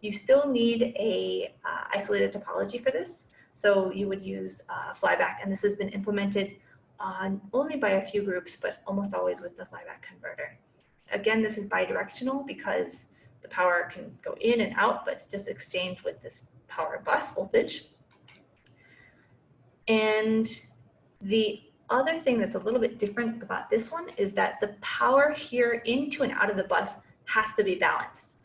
You still need a isolated topology for this. So you would use flyback, and this has been implemented only by a few groups, but almost always with the flyback converter. Again, this is bidirectional because the power can go in and out, but it's just exchanged with this power bus voltage. And the other thing that's a little bit different about this one is that the power here into and out of the bus has to be balanced.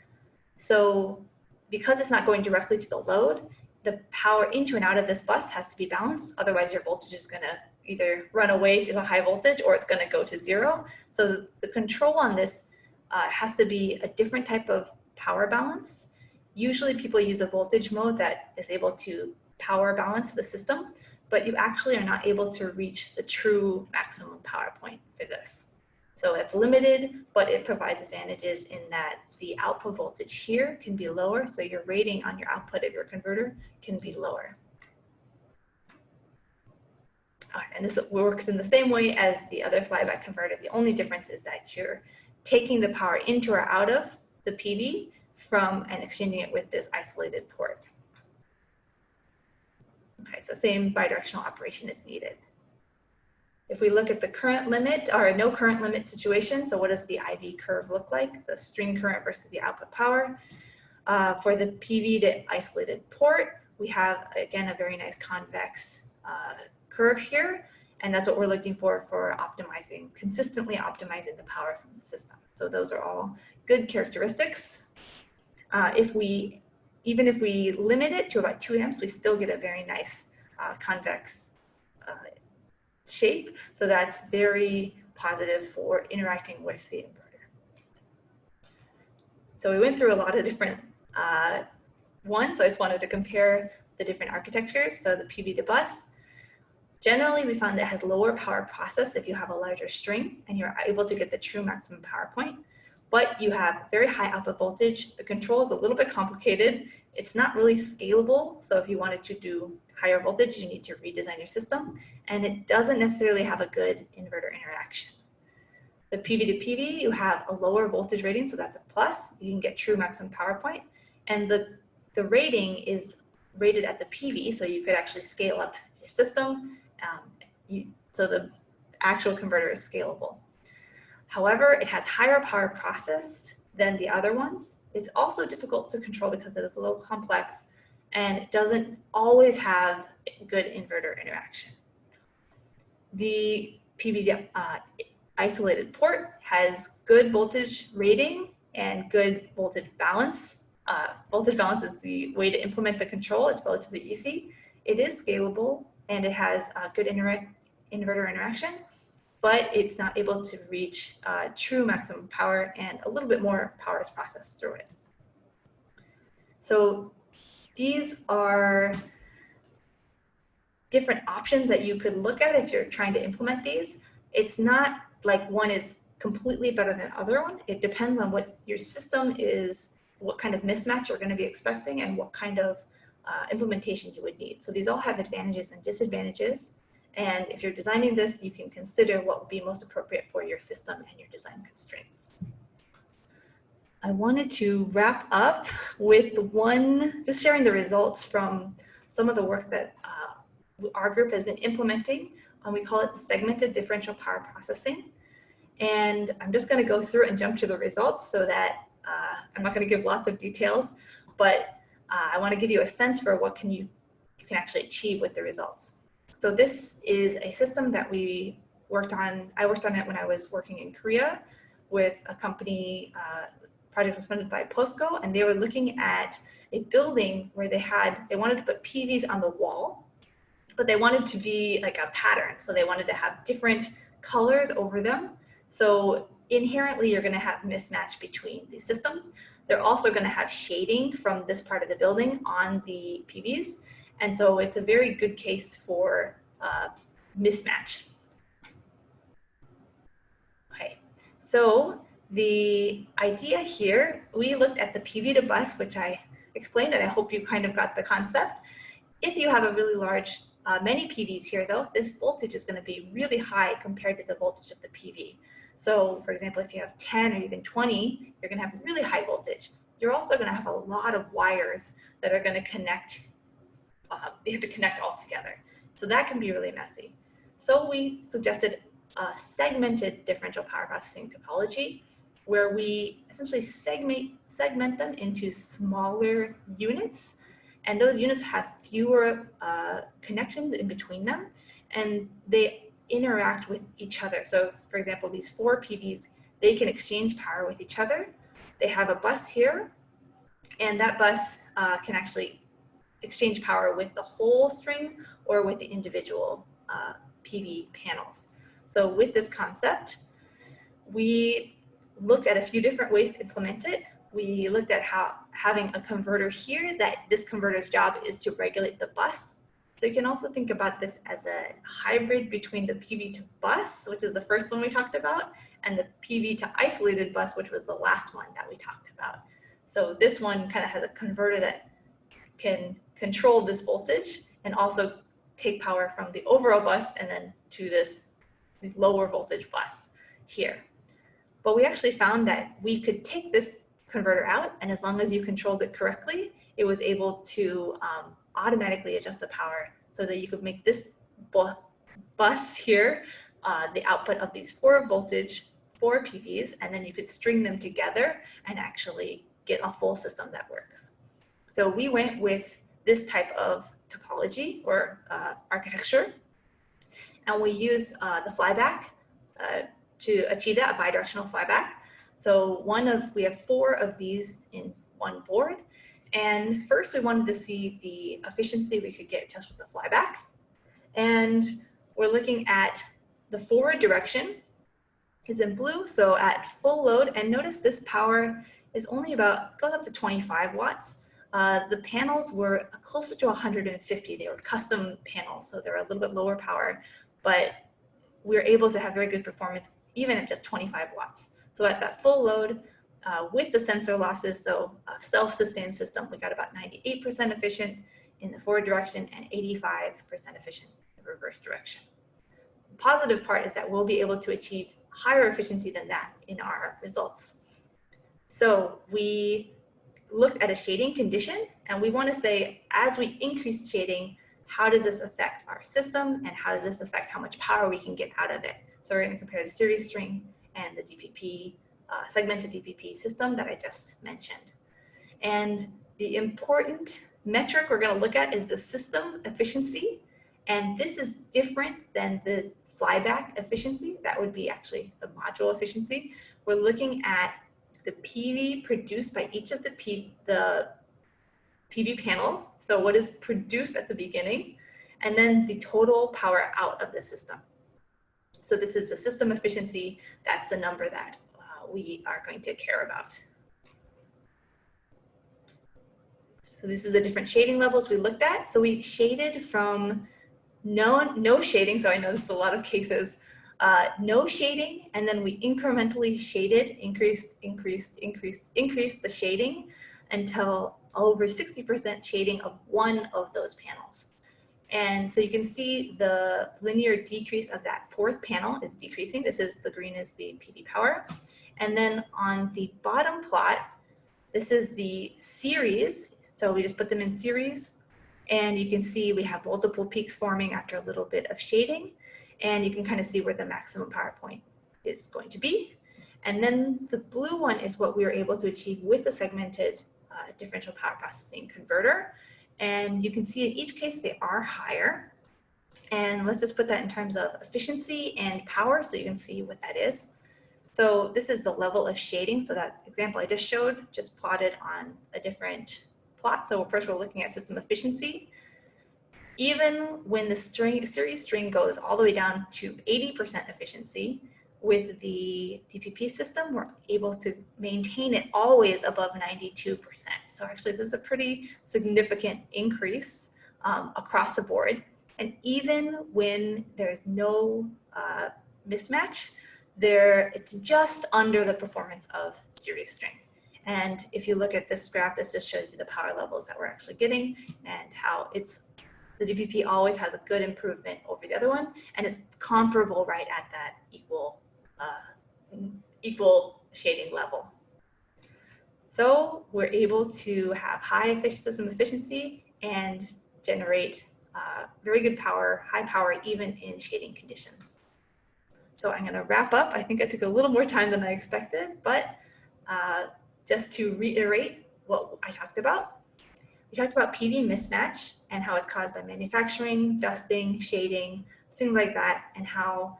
So because it's not going directly to the load, the power into and out of this bus has to be balanced. Otherwise, your voltage is going to either run away to a high voltage or it's going to go to zero. So the control on this has to be a different type of power balance. Usually people use a voltage mode that is able to power balance the system, but you actually are not able to reach the true maximum power point for this. So it's limited, but it provides advantages in that the output voltage here can be lower, so your rating on your output of your converter can be lower. And this works in the same way as the other flyback converter. The only difference is that you're taking the power into or out of the PV and exchanging it with this isolated port. Okay, so same bidirectional operation is needed. If we look at the current limit or no current limit situation, so what does the IV curve look like? The string current versus the output power. For the PV to isolated port, we have, again, a very nice convex curve here. And that's what we're looking for optimizing, consistently optimizing the power from the system. So those are all good characteristics. Even if we limit it to about 2 amps, we still get a very nice convex shape. So that's very positive for interacting with the inverter. So we went through a lot of different ones. So I just wanted to compare the different architectures. So the PV to bus. Generally, we found that it has lower power process if you have a larger string and you're able to get the true maximum power point. But you have very high output voltage. The control is a little bit complicated. It's not really scalable. So if you wanted to do higher voltage, you need to redesign your system. And it doesn't necessarily have a good inverter interaction. The PV to PV, you have a lower voltage rating, so that's a plus. You can get true maximum power point. And the rating is rated at the PV, so you could actually scale up your system. So the actual converter is scalable. However, it has higher power processed than the other ones. It's also difficult to control because it is a little complex and it doesn't always have good inverter interaction. The PV isolated port has good voltage rating and good voltage balance. Voltage balance is the way to implement the control. It's relatively easy. It is scalable and it has good inverter interaction, but it's not able to reach true maximum power, and a little bit more power is processed through it. So these are different options that you could look at if you're trying to implement these. It's not like one is completely better than the other one. It depends on what your system is, what kind of mismatch you're going to be expecting, and what kind of implementation you would need. So these all have advantages and disadvantages. And if you're designing this, you can consider what would be most appropriate for your system and your design constraints. I wanted to wrap up with just sharing the results from some of the work that our group has been implementing. We call it segmented differential power processing. And I'm just going to go through and jump to the results so that I'm not going to give lots of details, but I want to give you a sense for what you can actually achieve with the results. So this is a system that we worked on. I worked on it when I was working in Korea with a company. Project was funded by POSCO, and they were looking at a building where they wanted to put PVs on the wall, but they wanted to be like a pattern. So they wanted to have different colors over them. So inherently, you're going to have mismatch between these systems. They're also going to have shading from this part of the building on the PVs. And so it's a very good case for mismatch. Okay, so The idea here, we looked at the PV to bus, which I explained, and I hope you kind of got the concept. If you have a really large, many PVs here though, this voltage is going to be really high compared to the voltage of the PV. So for example, if you have 10 or even 20, you're going to have really high voltage. You're also going to have a lot of wires that are going to connect. You have to connect all together. So that can be really messy. So we suggested a segmented differential power processing topology, where we essentially segment them into smaller units, and those units have fewer connections in between them, and they interact with each other. So for example, these 4 PVs, they can exchange power with each other. They have a bus here, and that bus can actually exchange power with the whole string or with the individual PV panels. So with this concept, we looked at a few different ways to implement it. We looked at how having a converter here, that this converter's job is to regulate the bus. So you can also think about this as a hybrid between the PV to bus, which is the first one we talked about, and the PV to isolated bus, which was the last one that we talked about. So this one kind of has a converter that can control this voltage and also take power from the overall bus and then to this lower voltage bus here. But we actually found that we could take this converter out, and as long as you controlled it correctly, it was able to automatically adjust the power so that you could make this bus here the output of these 4 PVs, and then you could string them together and actually get a full system that works. So we went with this type of topology or architecture, and we use the flyback to achieve that, a bidirectional flyback. So we have 4 of these in one board. And first we wanted to see the efficiency we could get just with the flyback. And we're looking at the forward direction is in blue, so at full load, and notice this power is only goes up to 25 watts. The panels were closer to 150. They were custom panels, so they're a little bit lower power, but we were able to have very good performance even at just 25 watts. So at that full load, with the sensor losses, so a self-sustained system, we got about 98% efficient in the forward direction and 85% efficient in the reverse direction. The positive part is that we'll be able to achieve higher efficiency than that in our results. So we looked at a shading condition, and we want to say, as we increase shading, how does this affect our system, and how does this affect how much power we can get out of it? So we're going to compare the series string and the DPP, segmented DPP system that I just mentioned. And the important metric we're going to look at is the system efficiency, and this is different than the flyback efficiency. That would be actually the module efficiency. We're looking at the PV produced by each of the PV panels. So what is produced at the beginning, and then the total power out of the system. So this is the system efficiency. That's the number that we are going to care about. So this is the different shading levels we looked at. So we shaded from no shading. So I know this is a lot of cases. No shading, and then we incrementally shaded, increased the shading until over 60% shading of one of those panels. And so you can see the linear decrease of that 4th panel is decreasing. This is the green is the PV power. And then on the bottom plot, this is the series. So we just put them in series, and you can see we have multiple peaks forming after a little bit of shading. And you can kind of see where the maximum power point is going to be. And then the blue one is what we were able to achieve with the segmented differential power processing converter. And you can see in each case they are higher. And let's just put that in terms of efficiency and power so you can see what that is. So this is the level of shading. So that example I just showed, just plotted on a different plot. So first we're looking at system efficiency. Even when the series string goes all the way down to 80% efficiency, with the DPP system, we're able to maintain it always above 92%. So actually, this is a pretty significant increase across the board. And even when there's no mismatch, it's just under the performance of series string. And if you look at this graph, this just shows you the power levels that we're actually getting and how the DPP always has a good improvement over the other one, and it's comparable right at that equal shading level. So we're able to have high system efficiency and generate very good power, high power, even in shading conditions. So I'm going to wrap up. I think I took a little more time than I expected, but just to reiterate what I talked about. We talked about PV mismatch and how it's caused by manufacturing, dusting, shading, things like that, and how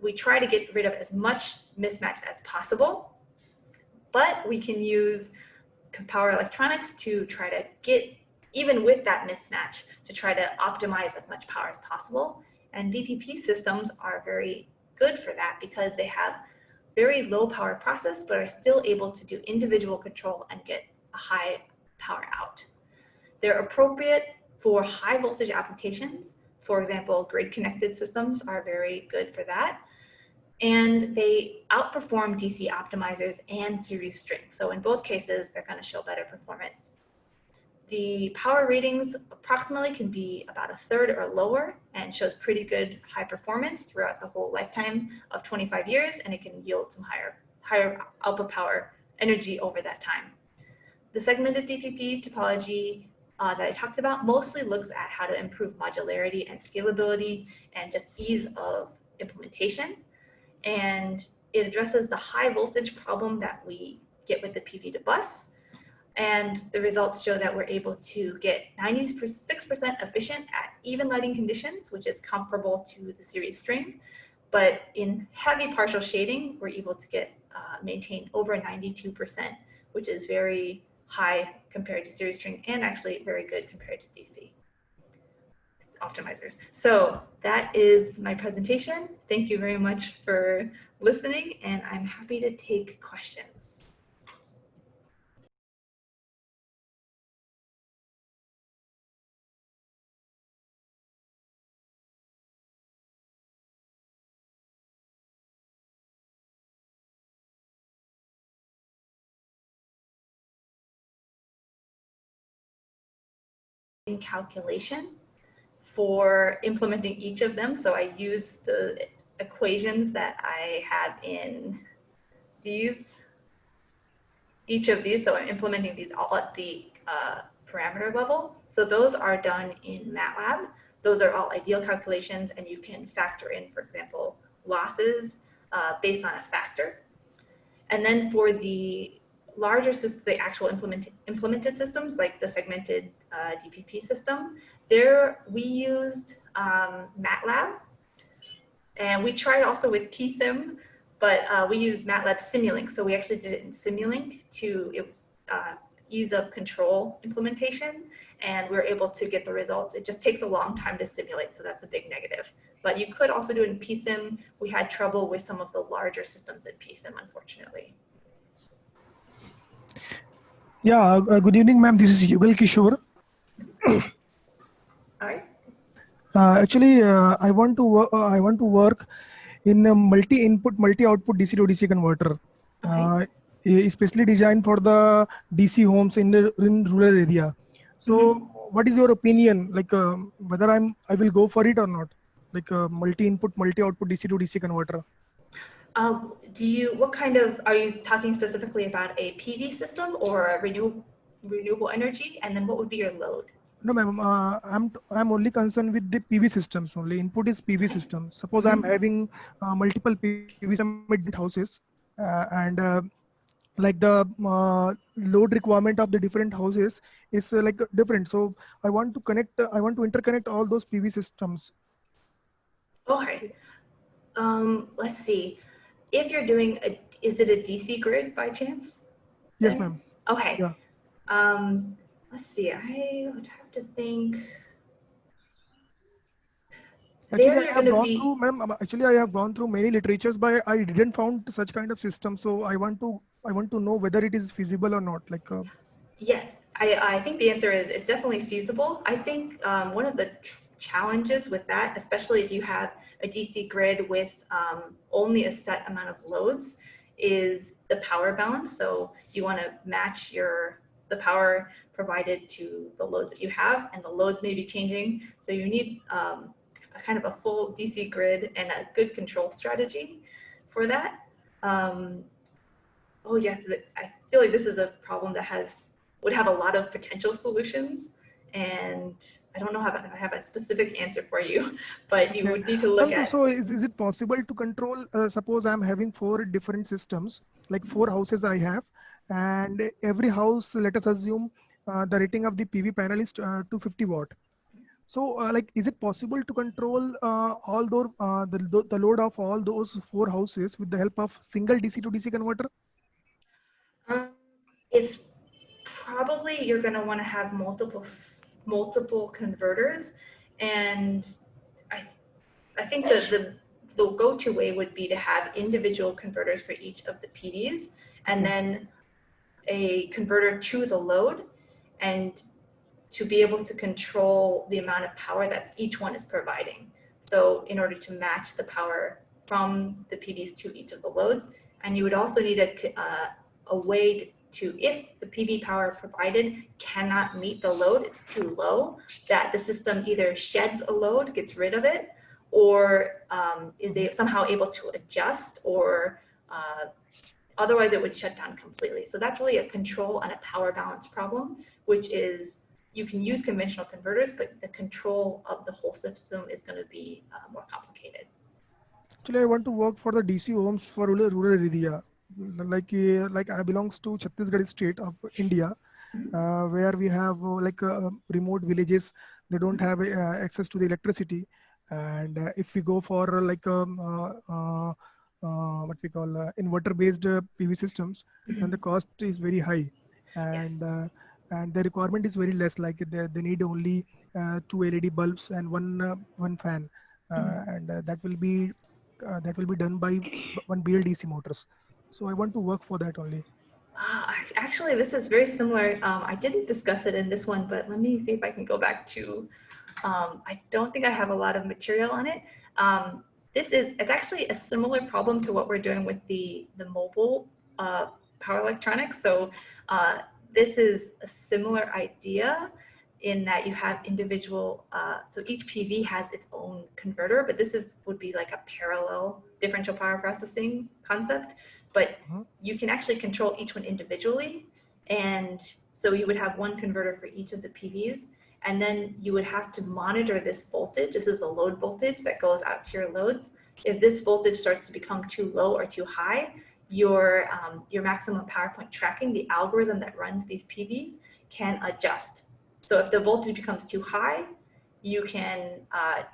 we try to get rid of as much mismatch as possible, but we can use power electronics to try to get, even with that mismatch, to try to optimize as much power as possible. And DPP systems are very good for that because they have very low power process, but are still able to do individual control and get a high power out. They're appropriate for high voltage applications. For example, grid connected systems are very good for that. And they outperform DC optimizers and series string. So in both cases, they're going to show better performance. The power ratings approximately can be about a third or lower and shows pretty good high performance throughout the whole lifetime of 25 years, and it can yield some higher output power energy over that time. The segmented DPP topology that I talked about mostly looks at how to improve modularity and scalability and just ease of implementation. And it addresses the high voltage problem that we get with the PV to bus. And the results show that we're able to get 96% efficient at even lighting conditions, which is comparable to the series string. But in heavy partial shading, we're able to maintain over 92%, which is very high compared to series string and actually very good compared to DC optimizers. So that is my presentation. Thank you very much for listening, and I'm happy to take questions. In calculation for implementing each of them. So I use the equations that I have in each of these. So I'm implementing these all at the parameter level. So those are done in MATLAB. Those are all ideal calculations, and you can factor in, for example, losses based on a factor. And then for the larger systems, the actual implemented systems, like the segmented DPP system, there we used MATLAB, and we tried also with PSIM, but we used MATLAB Simulink. So we actually did it in Simulink to ease up control implementation, and we were able to get the results. It just takes a long time to simulate, so that's a big negative. But you could also do it in PSIM. We had trouble with some of the larger systems in PSIM, unfortunately. Yeah, good evening, ma'am. This is Yugal Kishore. All right. Actually, I want to work in a multi-input, multi-output DC to DC converter, especially designed for the DC homes in rural area. So, what is your opinion? Like whether I will go for it or not? Like a multi-input, multi-output DC to DC converter. What kind of, are you talking specifically about a PV system or a renewable energy? And then what would be your load? No, ma'am. I'm only concerned with the PV systems only. Input is PV system. Suppose I'm having multiple PV systems at different houses, and like the load requirement of the different houses is like different. So I want to connect. I want to interconnect all those PV systems. Okay. Let's see. If you're doing is it a DC grid by chance? Yes, ma'am. Okay. Yeah. Let's see. I would have to think. Actually, I have gone through, ma'am. Actually, I have gone through many literatures, but I didn't found such kind of system. So I want to know whether it is feasible or not. Like. Yes, I think the answer is it's definitely feasible. I think one of the challenges with that, especially if you have a DC grid with only a set amount of loads, is the power balance. So you want to match the power provided to the loads that you have, and the loads may be changing. So you need a kind of a full DC grid and a good control strategy for that. Oh yes, I feel like this is a problem that would have a lot of potential solutions, and I don't know if I have a specific answer for you, but you would need to look at. So is it possible to control, suppose I'm having 4 different systems, like 4 houses I have, and every house, let us assume the rating of the PV panel is 250 watt. So like, is it possible to control all those, the load of all those 4 houses with the help of single DC to DC converter? It's probably, you're going to want to have multiple converters, and I think that the go-to way would be to have individual converters for each of the PVs, and then a converter to the load, and to be able to control the amount of power that each one is providing. So in order to match the power from the PVs to each of the loads, and you would also need a way to, if the PV power provided cannot meet the load, it's too low, that the system either sheds a load, gets rid of it, or is they somehow able to adjust, or otherwise it would shut down completely. So that's really a control and a power balance problem, which is, you can use conventional converters, but the control of the whole system is going to be more complicated. Actually, I want to work for the DC homes for rural area. Like I belongs to Chhattisgarh state of India, where we have remote villages. They don't have access to the electricity, and if we go for what we call inverter-based PV systems, then the cost is very high, and Yes. And the requirement is very less. Like they need only 2 LED bulbs and one fan, and that will be done by one BLDC motors. So I want to work for that only. Actually, this is very similar. I didn't discuss it in this one, but let me see if I can go back to, I don't think I have a lot of material on it. It's actually a similar problem to what we're doing with the mobile power electronics. So this is a similar idea in that you have individual, so each PV has its own converter, but this would be like a parallel differential power processing concept, but you can actually control each one individually. And so you would have one converter for each of the PVs, and then you would have to monitor this voltage. This is a load voltage that goes out to your loads. If this voltage starts to become too low or too high, your maximum power point tracking, the algorithm that runs these PVs, can adjust. So if the voltage becomes too high, you can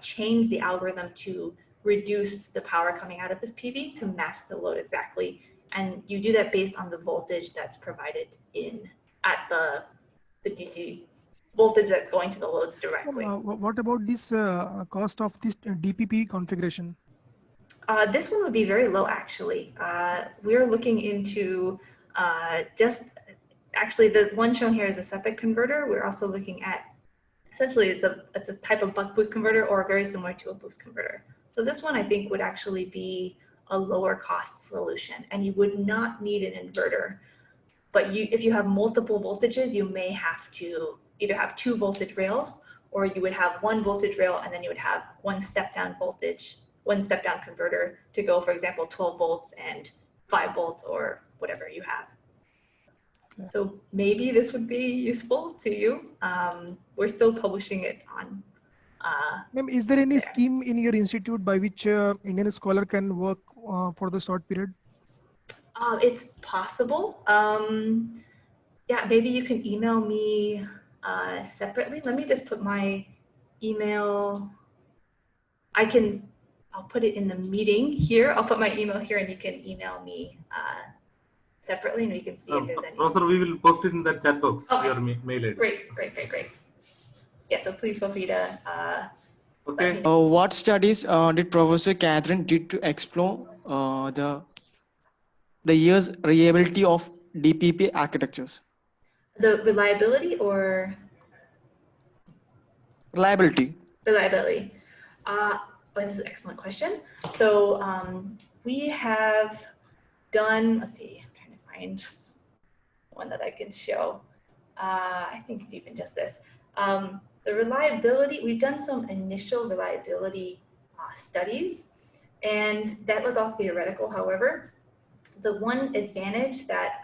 change the algorithm to reduce the power coming out of this PV to match the load exactly. And you do that based on the voltage that's provided at the DC voltage that's going to the loads directly. What about this cost of this DPP configuration? This one would be very low, actually. We're looking into actually the one shown here is a SEPIC converter. We're also looking at, essentially it's a type of buck boost converter, or very similar to a boost converter. So this one I think would actually be a lower cost solution, and you would not need an inverter. But if you have multiple voltages, you may have to either have 2 voltage rails, or you would have 1 voltage rail, and then you would have 1 step down voltage, 1 step down converter to go, for example, 12 volts and 5 volts, or whatever you have. Okay. So maybe this would be useful to you. We're still publishing it on. Ma'am, is there any scheme in your institute by which Indian scholar can work for the short period? It's possible. Yeah, maybe you can email me separately. Let me just put my email. I'll put it in the meeting here. I'll put my email here, and you can email me separately, and we can see if there's any. Professor, we will post it in the chat box, okay. Your mail ID. Great. Yeah, so please feel free to. Okay. What studies did Professor Katherine did to explore the year's reliability of DPP architectures? The reliability or? Reliability. Reliability. This is an excellent question. So we have done, let's see, I'm trying to find one that I can show. I think even just this. The reliability, we've done some initial reliability studies, and that was all theoretical. However, the one advantage that,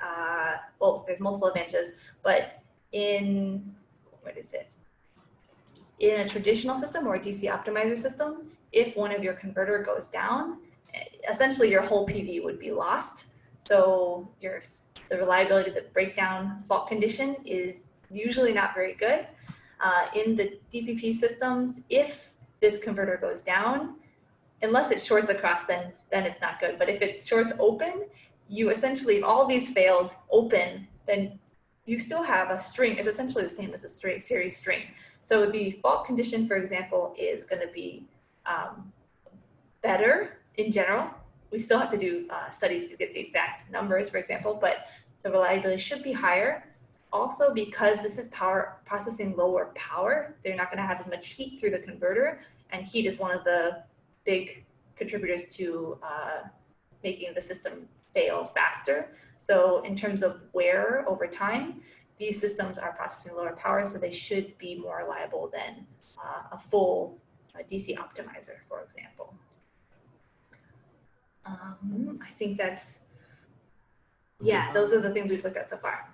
well, there's multiple advantages, but in, what is it? In a traditional system or a DC optimizer system, if one of your converter goes down, essentially your whole PV would be lost. So the reliability, the breakdown fault condition is usually not very good. In the DPP systems, if this converter goes down, unless it shorts across, then it's not good. But if it shorts open, you essentially, if all these failed open, then you still have a string. It's essentially the same as a series string. So the fault condition, for example, is going to be better in general. We still have to do studies to get the exact numbers, for example, but the reliability should be higher. Also, because this is processing lower power, they're not going to have as much heat through the converter, and heat is one of the big contributors to making the system fail faster. So in terms of wear over time, these systems are processing lower power, so they should be more reliable than a full DC optimizer, for example. I think that's, yeah, those are the things we've looked at so far.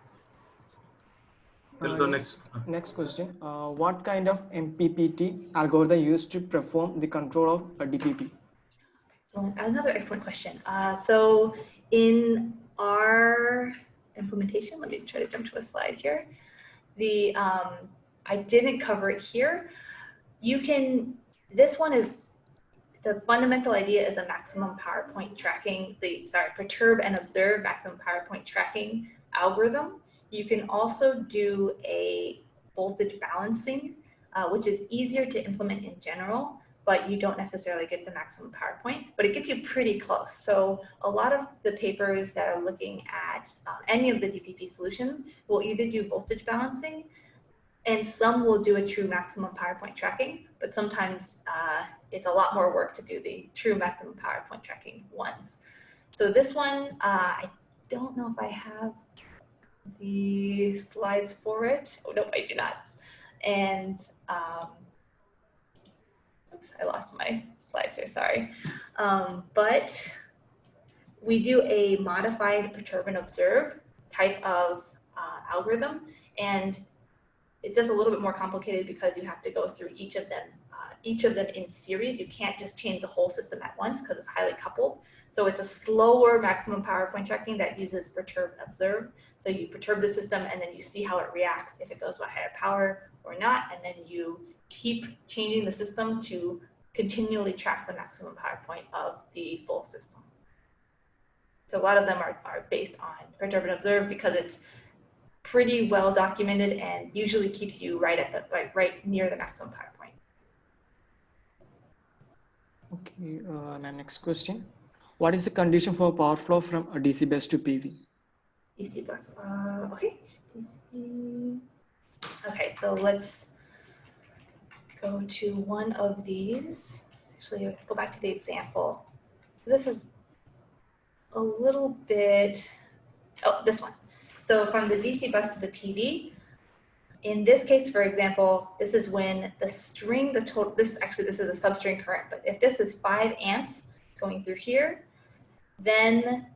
Next question. What kind of MPPT algorithm used to perform the control of a DPP? Another excellent question. So in our implementation, let me try to jump to a slide here. I didn't cover it here. This one is, the fundamental idea is a maximum power point tracking, perturb and observe maximum power point tracking algorithm. You can also do a voltage balancing, which is easier to implement in general, but you don't necessarily get the maximum power point, but it gets you pretty close. So a lot of the papers that are looking at any of the DPP solutions will either do voltage balancing, and some will do a true maximum power point tracking, but sometimes it's a lot more work to do the true maximum power point tracking once. So this one, I don't know if I have the slides for it. Oh, no, I do not. And oops, I lost my slides here, sorry. But we do a modified perturb and observe type of algorithm, and it's just a little bit more complicated because you have to go through each of them in series. You can't just change the whole system at once because it's highly coupled. So it's a slower maximum power point tracking that uses perturb and observe. So you perturb the system and then you see how it reacts, if it goes to a higher power or not, and then you keep changing the system to continually track the maximum power point of the full system. So a lot of them are based on perturb and observe because it's pretty well documented and usually keeps you right near the maximum power point. Okay, my next question. What is the condition for power flow from a DC bus to PV? DC bus, okay. DC. Okay, so let's go to one of these. Actually, let's go back to the example. This is a little bit, oh, this one. So from the DC bus to the PV, in this case, for example, this is when the string, this is a substring current, but if this is 5 amps going through here, then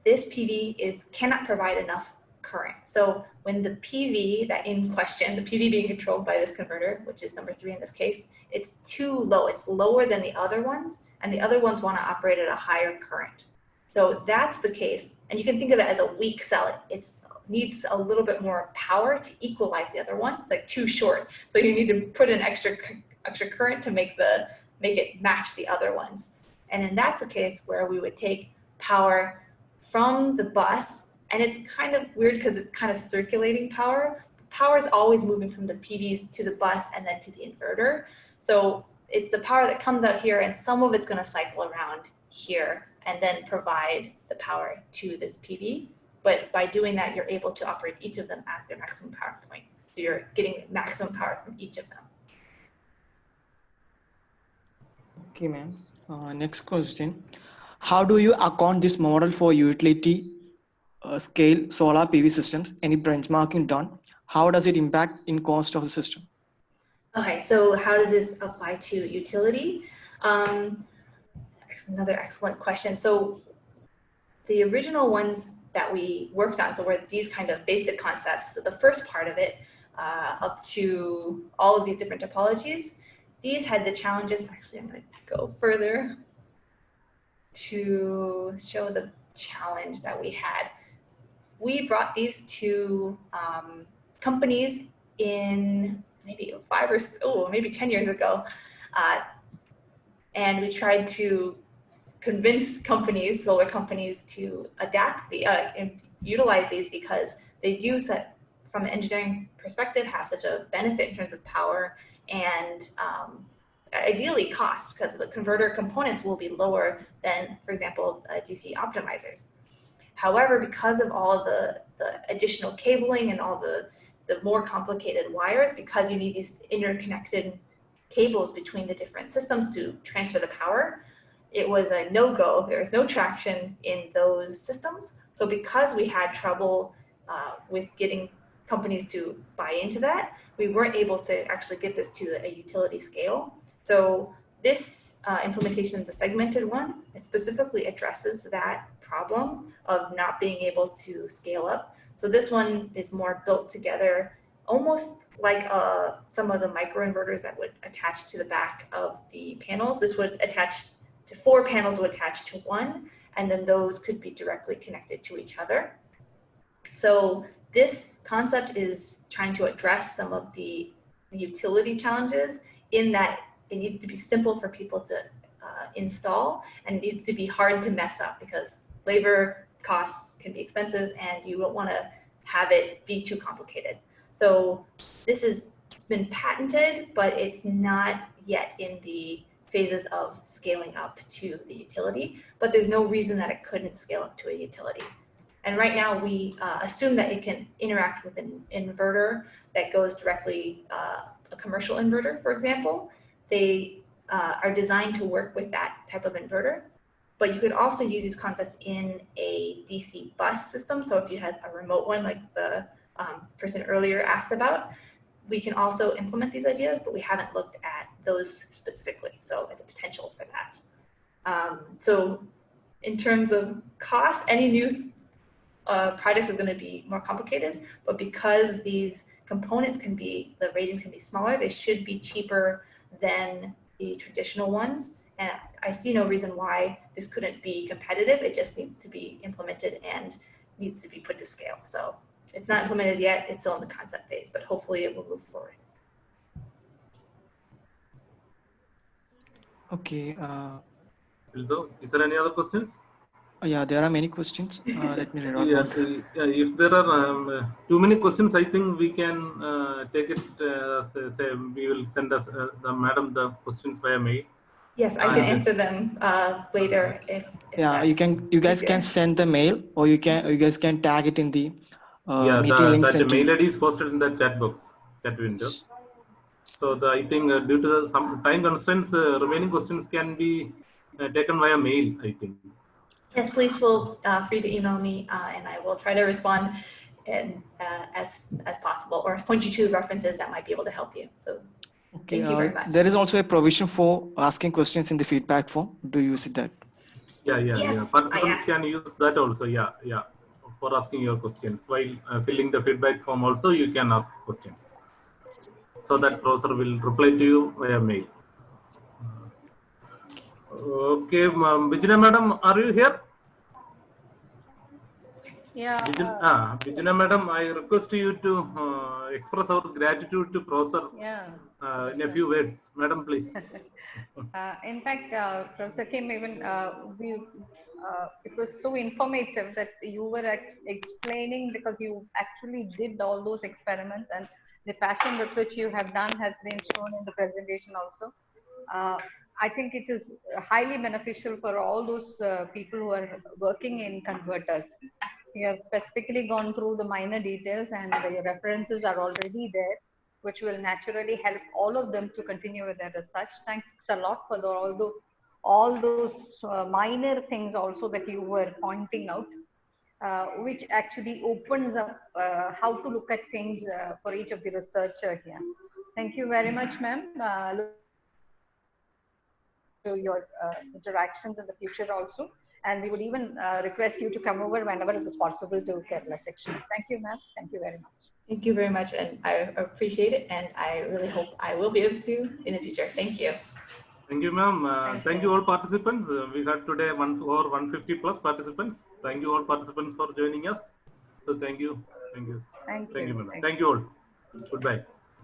this PV cannot provide enough current. So when the PV that in question, the PV being controlled by this converter, which is number 3 in this case, it's too low. It's lower than the other ones, and the other ones want to operate at a higher current. So that's the case, and you can think of it as a weak cell. It needs a little bit more power to equalize the other ones. It's like too short, so you need to put in extra current to make it match the other ones. And then that's a case where we would take power from the bus, and it's kind of weird because it's kind of circulating power. Power is always moving from the PVs to the bus and then to the inverter. So it's the power that comes out here, and some of it's going to cycle around here and then provide the power to this PV. But by doing that, you're able to operate each of them at their maximum power point. So you're getting maximum power from each of them. Okay, ma'am. Next question. How do you account this model for utility scale solar PV systems? Any benchmarking done? How does it impact in cost of the system? Okay, so how does this apply to utility? Another excellent question. So the original ones that we worked on, so were these kind of basic concepts. So the first part of it, up to all of these different topologies, these had the challenges. Actually, I'm going to go further to show the challenge that we had. We brought these to companies in maybe 10 years ago, and we tried to convince companies, solar companies, to adapt and utilize these because they do, from an engineering perspective, have such a benefit in terms of power and ideally cost, because the converter components will be lower than, for example, DC optimizers. However, because of all the additional cabling and all the more complicated wires, because you need these interconnected cables between the different systems to transfer the power, it was a no-go. There was no traction in those systems. So because we had trouble with getting companies to buy into that, we weren't able to actually get this to a utility scale. So this implementation, the segmented one, it specifically addresses that problem of not being able to scale up. So this one is more built together, almost like some of the microinverters that would attach to the back of the panels. This would attach to 4 panels, would attach to 1, and then those could be directly connected to each other. So this concept is trying to address some of the utility challenges in that it needs to be simple for people to install, and it needs to be hard to mess up because labor costs can be expensive and you don't want to have it be too complicated. So this is, it's been patented, but it's not yet in the phases of scaling up to the utility, but there's no reason that it couldn't scale up to a utility. And right now we assume that it can interact with an inverter that goes directly, a commercial inverter, for example. They are designed to work with that type of inverter, but you could also use these concepts in a DC bus system. So if you had a remote one like the person earlier asked about, we can also implement these ideas, but we haven't looked at those specifically. So it's a potential for that. So in terms of cost, any new projects is going to be more complicated, but because these components can be, the ratings can be smaller, they should be cheaper than the traditional ones. And I see no reason why this couldn't be competitive. It just needs to be implemented and needs to be put to scale. So it's not implemented yet. It's still in the concept phase, but hopefully it will move forward. Okay. Is there any other questions? Yeah, there are many questions. Let me read out Yes, one. if there are too many questions, I think we can take it say we will send us the madam the questions via mail. Yes, I can answer them later if yeah, you guys can send the mail, or you guys can tag it in the meeting link that sent to mail you. ID is posted in the chat box, chat window. So I think due to some time constraints, remaining questions can be taken via mail, I think. Yes, please feel free to email me and I will try to respond and, as possible, or point you to references that might be able to help you. So okay, thank you very much. There is also a provision for asking questions in the feedback form. Do you use that? Yes. Participants can use that also, for asking your questions. While filling the feedback form also, you can ask questions. So that browser will reply to you via mail. Okay, Vijna madam, are you here? Yeah. Vijna madam, I request you to express our gratitude to Professor in a few words. Madam, please. In fact, Professor Kim, even it was so informative that you were explaining, because you actually did all those experiments, and the passion with which you have done has been shown in the presentation also. I think it is highly beneficial for all those people who are working in converters. You have specifically gone through the minor details, and the references are already there, which will naturally help all of them to continue with their research. Thanks a lot for all the all those minor things also that you were pointing out, which actually opens up how to look at things for each of the researcher here. Thank you very much, ma'am. To your interactions in the future also. And we would even request you to come over whenever it is possible to Kerala section. Thank you, ma'am. Thank you very much. Thank you very much. And I appreciate it. And I really hope I will be able to in the future. Thank you. Thank you, ma'am. Thank Thank you all participants. We had today 150 plus participants. Thank you all participants for joining us. So thank you. Thank you. Thank Thank you, you. ma'am. Thank you all. Goodbye.